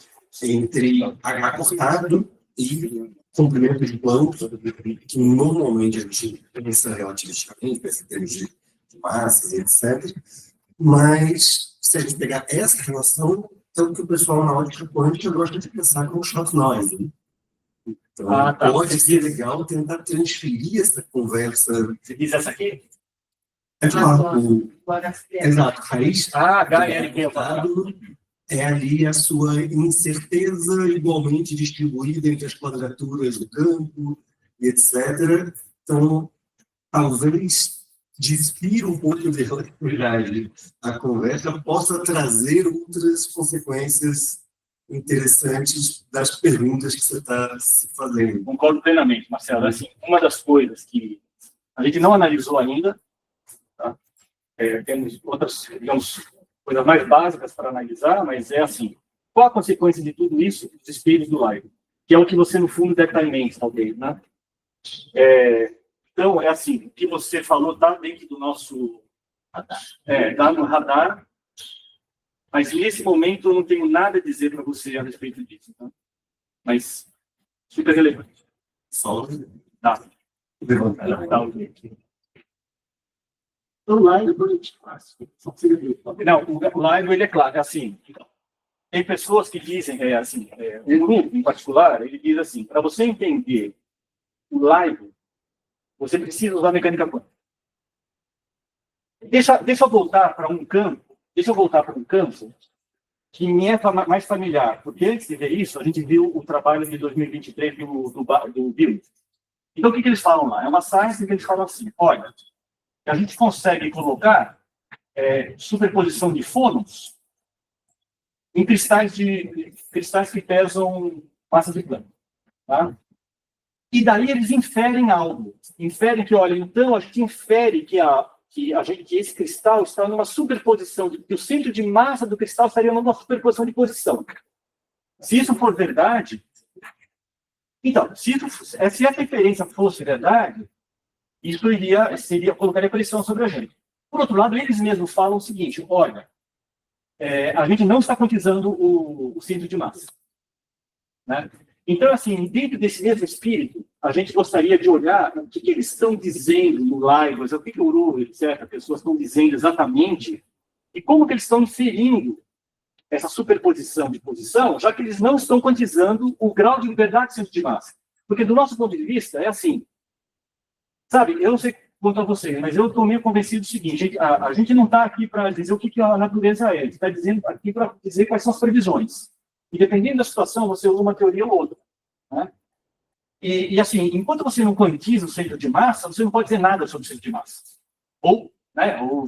Speaker 9: entre H cortado e comprimento de Planck, que normalmente a gente pensa relativisticamente, pensa em termos de massas e etc. Mas, se a gente pegar essa relação, é o que o pessoal na ótica quântica gosta de pensar como short noise. Então, pode ser legal tentar transferir essa conversa.
Speaker 2: Você diz essa aqui?
Speaker 9: Exato, raiz.
Speaker 2: HLQ.
Speaker 9: É ali a sua incerteza igualmente distribuída entre as quadraturas do campo, etc. Então, talvez despir um pouco de aleatoriedade à conversa, possa trazer outras consequências interessantes das perguntas que você está se fazendo.
Speaker 2: Concordo plenamente, Marcelo. Assim, uma das coisas que a gente não analisou ainda, tá? Temos outras, digamos, coisas mais básicas para analisar, mas é assim, qual a consequência de tudo isso dos espelhos do LIGO? Que é o que você, no fundo, deve estar em mente, talvez, né? Então, é assim, o que você falou está dentro do nosso radar. Está no radar, mas nesse momento eu não tenho nada a dizer para você a respeito disso. Tá? Mas, super relevante.
Speaker 9: Só
Speaker 2: Tá. Tá, ok.
Speaker 3: O LIGO é bonitinho.
Speaker 2: Não, o LIGO, ele é claro, é assim. Tem pessoas que dizem, um grupo em particular, ele diz assim, para você entender o LIGO, você precisa usar mecânica quântica. Deixa eu voltar para um campo, que me é mais familiar, porque antes de ver isso, a gente viu o trabalho de 2023 do Bill. Então, o que eles falam lá? É uma ciência que eles falam assim, olha, a gente consegue colocar superposição de fônons em cristais que pesam massa de Planck. Tá? E daí eles inferem algo. Inferem que, olha, então a gente infere que esse cristal está numa superposição, que o centro de massa do cristal estaria numa superposição de posição. Se isso for verdade, então, se essa inferência fosse verdade, isso colocaria pressão sobre a gente. Por outro lado, eles mesmos falam o seguinte, olha, a gente não está quantizando o centro de massa. Né? Então, assim, dentro desse mesmo espírito, a gente gostaria de olhar o que eles estão dizendo no LIGO, o que o Uru, etc., pessoas estão dizendo exatamente, e como que eles estão inferindo essa superposição de posição, já que eles não estão quantizando o grau de liberdade do centro de massa. Porque, do nosso ponto de vista, é assim, sabe, eu não sei quanto a você, mas eu estou meio convencido do seguinte, a gente não está aqui para dizer o que a natureza é, a gente está dizendo aqui para dizer quais são as previsões. E dependendo da situação, você usa uma teoria ou outra. Né? E assim, enquanto você não quantiza o centro de massa, você não pode dizer nada sobre o centro de massa. Ou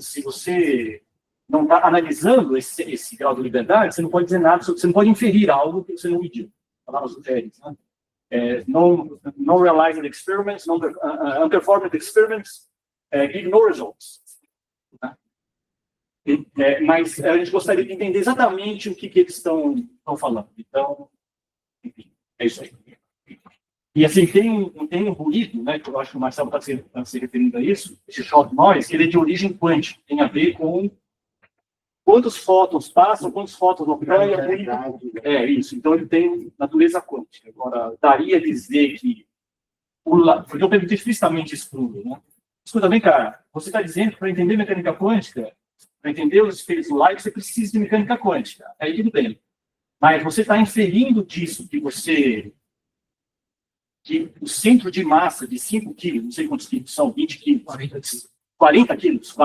Speaker 2: se você não está analisando esse grau de liberdade, você não pode dizer nada sobre, você não pode inferir algo que você não mediu. Palavras utéricas, né? Non-realized experiments, unperformed experiments, give no results. Né? Mas a gente gostaria de entender exatamente o que eles estão falando. Então, enfim, é isso aí. E assim, tem um ruído, né, que eu acho que o Marcelo está se referindo a isso, esse short noise, que ele é de origem quântica, tem a ver com quantos fótons passam, quantos fótons ocorrem. Isso. Então, ele tem natureza quântica. Agora, daria a dizer que... Porque eu perguntei explicitamente isso para o Bruno, né? Escuta, vem cá, você está dizendo que para entender mecânica quântica, para entender os espelhos do LIGO, você precisa de mecânica quântica. Aí tudo bem. Mas você está inferindo disso que o centro de massa de 5 quilos, não sei quantos quilos são, 20 quilos, 40 quilos,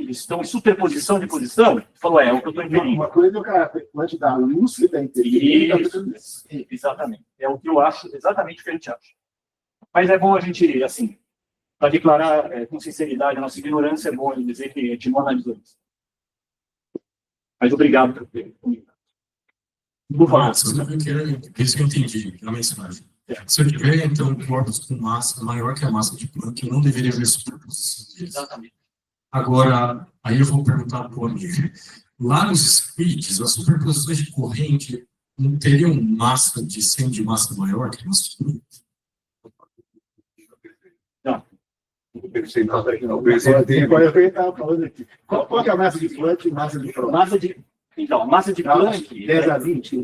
Speaker 2: estão em superposição de posição, falou, é o que eu estou inferindo.
Speaker 1: Uma coisa é o caráter quântico da luz que está interferindo.
Speaker 2: Exatamente. É o que eu acho, exatamente o que a gente acha. Mas é bom a gente, assim, para declarar com sinceridade a nossa ignorância, é bom dizer que a gente não analisou isso. Mas obrigado por ter comunicado. Por favor.
Speaker 8: Isso que eu entendi, aquela mensagem. Se eu tiver, então, corpos com massa maior que a massa de Planck, eu não deveria ver superposição.
Speaker 2: Exatamente.
Speaker 8: Agora, aí eu vou perguntar para o amigo. Lá nos squids, as superposições de corrente não teriam massa de centro de massa maior que a massa de Planck?
Speaker 1: Qual que é a massa de Planck e massa de próton?
Speaker 2: Massa de Planck
Speaker 1: 10 a 20,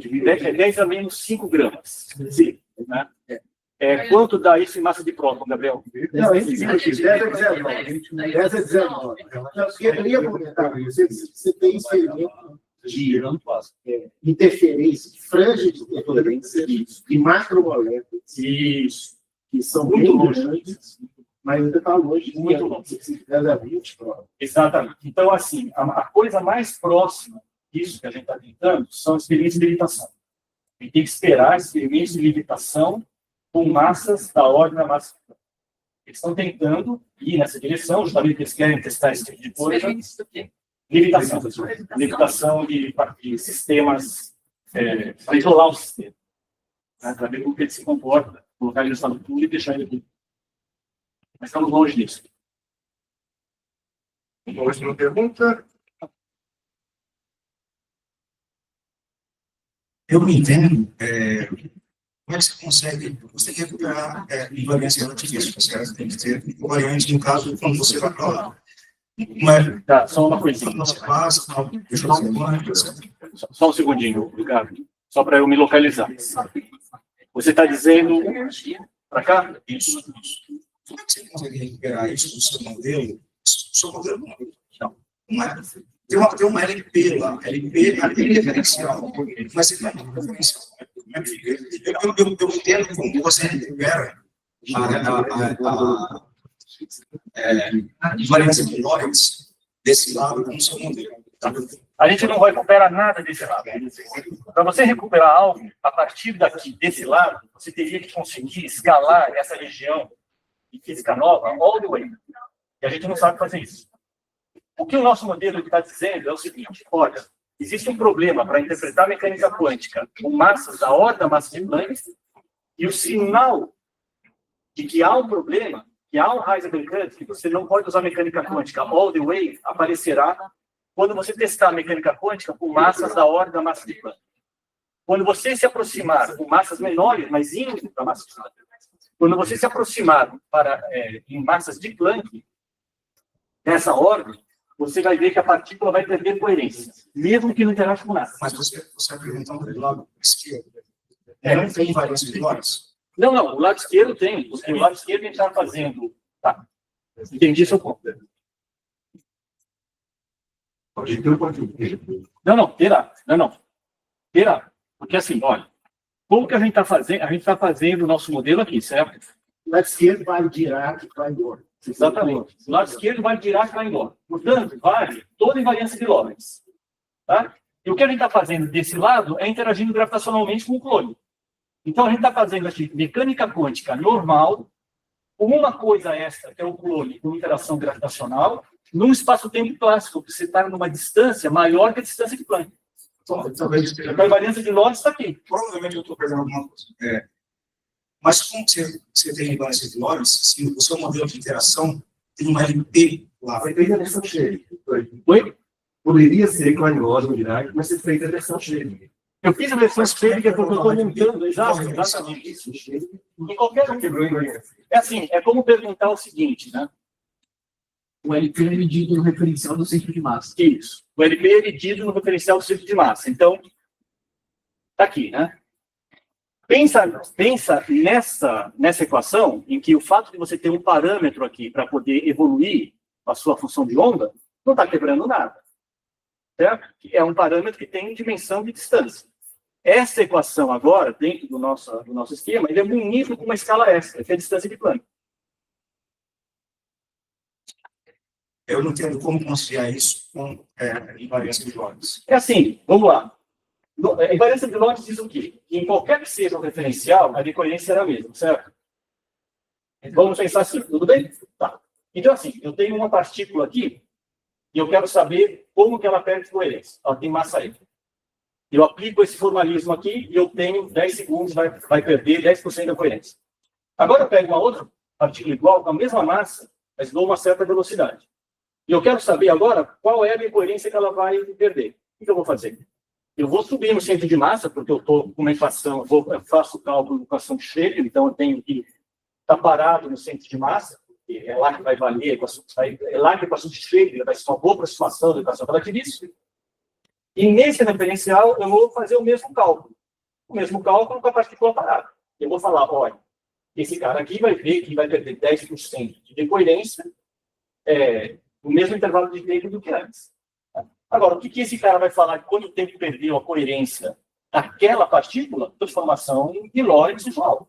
Speaker 2: 10 a menos 5 gramas. Sim, né? Quanto dá isso em massa de próton, Gabriel?
Speaker 1: Não, 10 é 19. 10 é 19. Eu ia comentar, você tem experimento de interferência, de franja de interferência de macromoléculas.
Speaker 2: Isso.
Speaker 1: Que são muito longe, mas ainda está longe. Muito longe. 10 a 20, pronto.
Speaker 2: Exatamente. Então, assim, a coisa mais próxima disso que a gente está tentando são experiências de levitação. A gente tem que esperar experiências de levitação com massas da ordem da massa. Eles estão tentando ir nessa direção, justamente porque eles querem testar esse tipo de coisa. Limitação de sistemas, para isolar o sistema. Né, para ver como que ele se comporta, colocar ele no estado puro e deixar ele aqui. Mas estamos longe disso.
Speaker 1: Última pergunta.
Speaker 4: Eu não entendo como é que você consegue, você tem que recuperar invariância relativista, certo? Tem que ter invariante no caso quando você vai para lá. Mas,
Speaker 2: Tá, só uma coisinha.
Speaker 4: você passa, deixa eu fazer
Speaker 2: Só um segundinho, Ricardo. Só para eu me localizar. Você está dizendo para cá?
Speaker 4: isso. Como é que você consegue recuperar isso do seu modelo? O seu modelo não é. Tem uma LP lá. LP é referencial. Mas você não é referencial. Eu entendo como você recupera a invariância de Lorentz desse lado com o seu modelo.
Speaker 2: A gente não recuperar nada desse lado. Para você recuperar algo, a partir daqui, desse lado, você teria que conseguir escalar essa região de física nova all the way. E a gente não sabe fazer isso. O que o nosso modelo está dizendo é o seguinte: olha, existe um problema para interpretar a mecânica quântica com massas da ordem da massa de Planck, e o sinal de que há um problema, que há um Heisenberg cut, que você não pode usar mecânica quântica all the way, aparecerá quando você testar a mecânica quântica com massas da ordem da massa de Planck. Quando você se aproximar com massas menores, mas indo para massa de Planck, quando você se aproximar em massas de Planck, dessa ordem, você vai ver que a partícula vai perder coerência, mesmo que não interaja com nada.
Speaker 4: Mas você vai perguntar do lado esquerdo. Não tem invariância de Lorentz?
Speaker 2: Não, o lado esquerdo tem, porque o lado esquerdo a gente está fazendo. Tá. Entendi seu ponto. Terá. Terá. Porque assim, olha, como que a gente está fazendo? A gente está fazendo o nosso modelo aqui, certo?
Speaker 1: O lado esquerdo vale Dirac e Klein-Bor.
Speaker 2: Exatamente. O lado esquerdo vale Dirac e Klein-Bor. Portanto, vale toda a invariância de Lorentz. Tá? E o que a gente está fazendo desse lado é interagindo gravitacionalmente com o clone. Então, a gente está fazendo aqui mecânica quântica normal, com uma coisa extra, que é o clone com interação gravitacional, num espaço-tempo clássico, que você está numa distância maior que a distância de Planck. Então, a invariância de Lorentz está aqui.
Speaker 4: Provavelmente eu estou perdendo alguma coisa. Mas como você tem invariância de Lorentz, se o seu modelo de interação tem uma LP lá.
Speaker 1: Foi feita a versão cheia.
Speaker 2: Oi?
Speaker 1: Poderia ser Klein-Bor no Dirac, mas você fez a versão cheia.
Speaker 2: Eu fiz a versão cheia, que é porque eu estou montando exatamente isso. Em qualquer um. É assim, é como perguntar o seguinte, né?
Speaker 5: O LP é medido no referencial do centro de massa.
Speaker 2: Isso. O LP é medido no referencial do centro de massa. Então, está aqui, né? Pensa nessa equação em que o fato de você ter um parâmetro aqui para poder evoluir a sua função de onda não está quebrando nada. Certo? É um parâmetro que tem dimensão de distância. Essa equação agora, dentro do nosso esquema, ele é munido com uma escala extra, que é a distância de Planck.
Speaker 4: Eu não entendo como conciliar isso com invariância de Lorentz.
Speaker 2: É assim, vamos lá. A invariância de Lorentz diz o quê? Que em qualquer que seja o referencial, a decoerência será a mesma, certo? Vamos pensar assim, tudo bem? Tá. Então, assim, eu tenho uma partícula aqui e eu quero saber como que ela perde coerência. Ela tem massa E. Eu aplico esse formalismo aqui e eu tenho 10 segundos, vai perder 10% da coerência. Agora eu pego uma outra partícula igual, com a mesma massa, mas dou uma certa velocidade. E eu quero saber agora qual é a incoerência que ela vai perder. O que eu vou fazer? Eu vou subir no centro de massa, porque eu estou com uma equação, eu faço o cálculo de equação de Schrödinger, então eu tenho que estar parado no centro de massa, porque é lá que vai valer a equação, é lá que a equação de Schrödinger vai ser uma boa aproximação da equação relativista. E nesse referencial, eu vou fazer o mesmo cálculo. O mesmo cálculo com a partícula parada. Eu vou falar, olha, esse cara aqui vai ver que vai perder 10% de decoerência no mesmo intervalo de tempo do que antes. Agora, o que esse cara vai falar de quanto tempo perdeu a coerência daquela partícula? Transformação de Lorentz usual.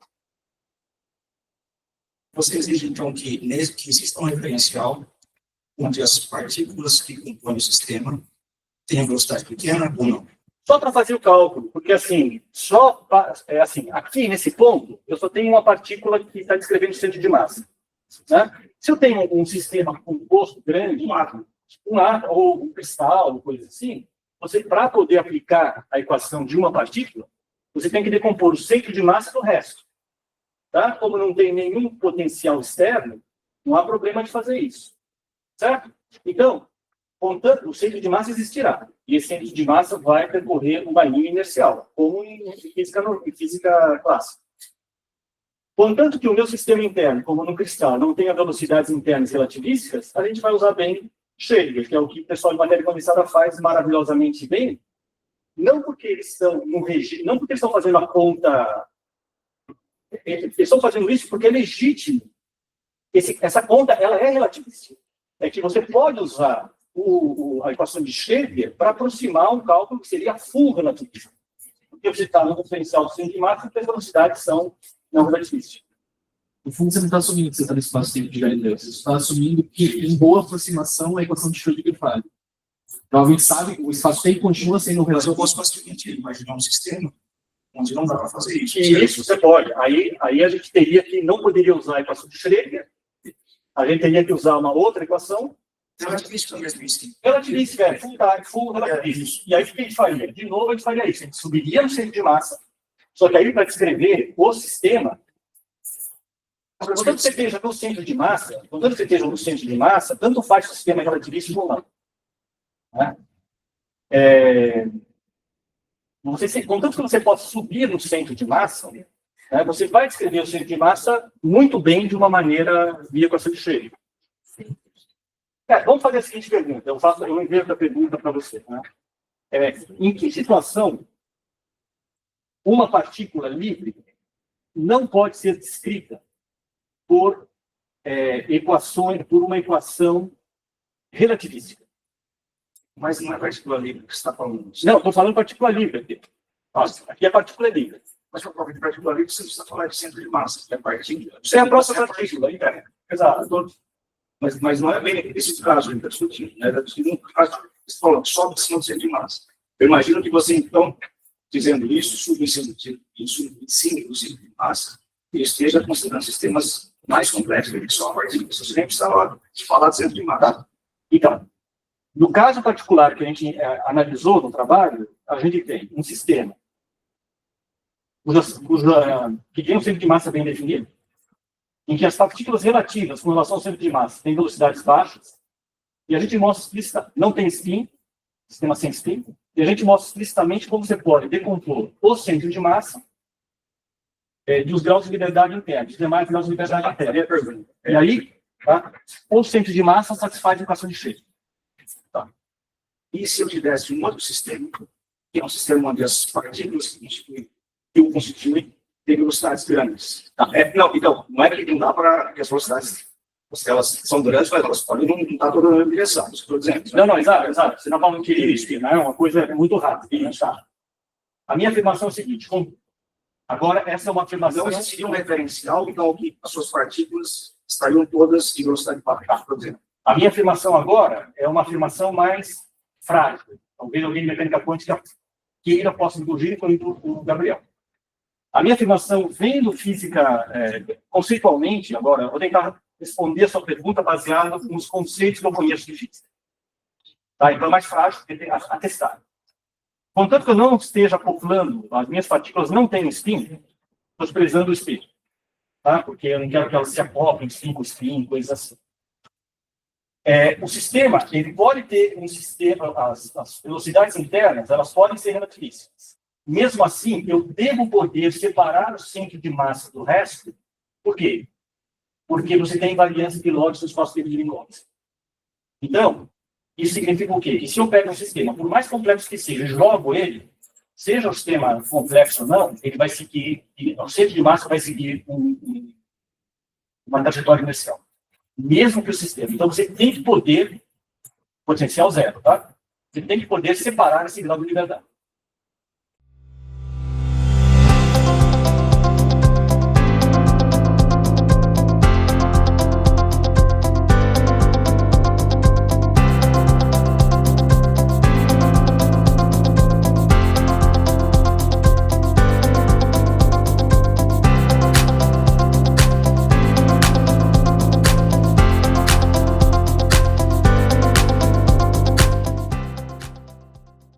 Speaker 4: Você exige, então, que exista um referencial onde as partículas que compõem o sistema tenham velocidade pequena ou não?
Speaker 2: Só para fazer o cálculo, porque assim, aqui nesse ponto, eu só tenho uma partícula que está descrevendo o centro de massa, Né? Se eu tenho um sistema composto grande, um átomo, ou um cristal, coisa assim, você, para poder aplicar a equação de uma partícula, você tem que decompor o centro de massa do resto. Tá? Como não tem nenhum potencial externo, não há problema de fazer isso. Certo? Então, contanto, o centro de massa existirá. E esse centro de massa vai percorrer uma linha inercial, como em física clássica. Contanto que o meu sistema interno, como no cristal, não tenha velocidades internas relativísticas, a gente vai usar bem Schrödinger, que é o que o pessoal de matéria condensada faz maravilhosamente bem, não porque eles estão no regime, não porque eles estão fazendo a conta, eles estão fazendo isso porque é legítimo. Essa conta, ela é relativística. É que você pode usar a equação de Schrödinger para aproximar um cálculo que seria full relativístico. Porque você está no diferencial do centro de massa e as velocidades são não relativísticas.
Speaker 5: No fundo, você não está assumindo que você está no espaço-tempo de Galileu. Você está assumindo que, em boa aproximação, a equação de Schrödinger falha. Então, a gente sabe que o espaço-tempo continua sendo um
Speaker 4: Mas eu
Speaker 5: relativo.
Speaker 4: posso fazer o seguinte, imaginar um sistema onde não dá para fazer isso.
Speaker 2: E isso você pode. Aí a gente teria que, não poderia usar a equação de Schrödinger, a gente teria que usar uma outra equação,
Speaker 4: Relativística mesmo, isso.
Speaker 2: relativística, full relativística. E aí o que a gente faria? De novo, a gente faria isso. A gente subiria no centro de massa, só que aí para descrever o sistema, quando você esteja no centro de massa, tanto faz o sistema relativístico ou não. Né? Contanto que você possa subir no centro de massa, né, você vai descrever o centro de massa muito bem de uma maneira via equação de Schrödinger. Vamos fazer a seguinte pergunta. Eu inverto a pergunta para você. Né? Em que situação uma partícula livre não pode ser descrita por uma equação relativística?
Speaker 4: Mas não é partícula livre que você está falando.
Speaker 2: Não, estou falando partícula livre aqui. Nossa, aqui é partícula livre.
Speaker 4: Mas para falar de partícula livre, você precisa falar de centro de massa, que é partícula.
Speaker 2: Você é a próxima partícula. Exato.
Speaker 4: Mas não é bem esse caso que a gente está discutindo. Né? Está discutindo um caso que você falou só de cima do centro de massa. Eu imagino que você, então, dizendo isso, subindo em cima do centro de massa, e esteja considerando sistemas mais complexos do que só a partícula. Você sempre precisava falar de centro de massa.
Speaker 2: Então, no caso particular que a gente analisou no trabalho, a gente tem um sistema que tem um centro de massa bem definido, em que as partículas relativas com relação ao centro de massa têm velocidades baixas, e a gente mostra explicitamente, não tem spin, sistema sem spin, e a gente mostra explicitamente como você pode decompor o centro de massa dos graus de liberdade interna, os demais graus de liberdade interna. E aí, tá, o centro de massa satisfaz a equação de Schrödinger.
Speaker 4: Tá. E se eu tivesse um outro sistema, que é um sistema onde as partículas que o constituem têm velocidades grandes? Tá. Então, não é que não dá para que as velocidades, elas são grandes, mas elas podem não estar toda na mesma direção, isso que eu estou dizendo.
Speaker 2: Não, exato. Você não está falando que isso, né? É uma coisa muito rápida. Né? Tá? A minha afirmação é a seguinte, agora essa é uma afirmação...
Speaker 4: Então, esse seria um referencial, então, que as suas partículas estariam todas em velocidade baixa, por exemplo.
Speaker 2: A minha afirmação agora é uma afirmação mais frágil. Talvez alguém de mecânica quântica queira, possa indulgir, como o Gabriel. A minha afirmação, vendo física conceitualmente, agora, eu vou tentar responder a sua pergunta baseada nos conceitos que eu conheço de física. Tá? Então é mais frágil porque tem a testar. Contanto que eu não esteja acoplando, as minhas partículas não têm spin, estou desprezando o spin. Tá? Porque eu não quero que elas se acoplem, spin, coisas assim. O sistema, ele pode ter um sistema, as velocidades internas, elas podem ser relativísticas. Mesmo assim, eu devo poder separar o centro de massa do resto. Por quê? Porque você tem invariância de Lorentz no espaço-tempo de Minkowski. Então, isso significa o quê? Que se eu pego um sistema, por mais complexo que seja, jogo ele, seja o sistema complexo ou não, ele vai seguir, o centro de massa vai seguir uma trajetória inercial. Mesmo que o sistema. Então, você tem que poder, potencial zero, tá? Você tem que poder separar esse grau de liberdade.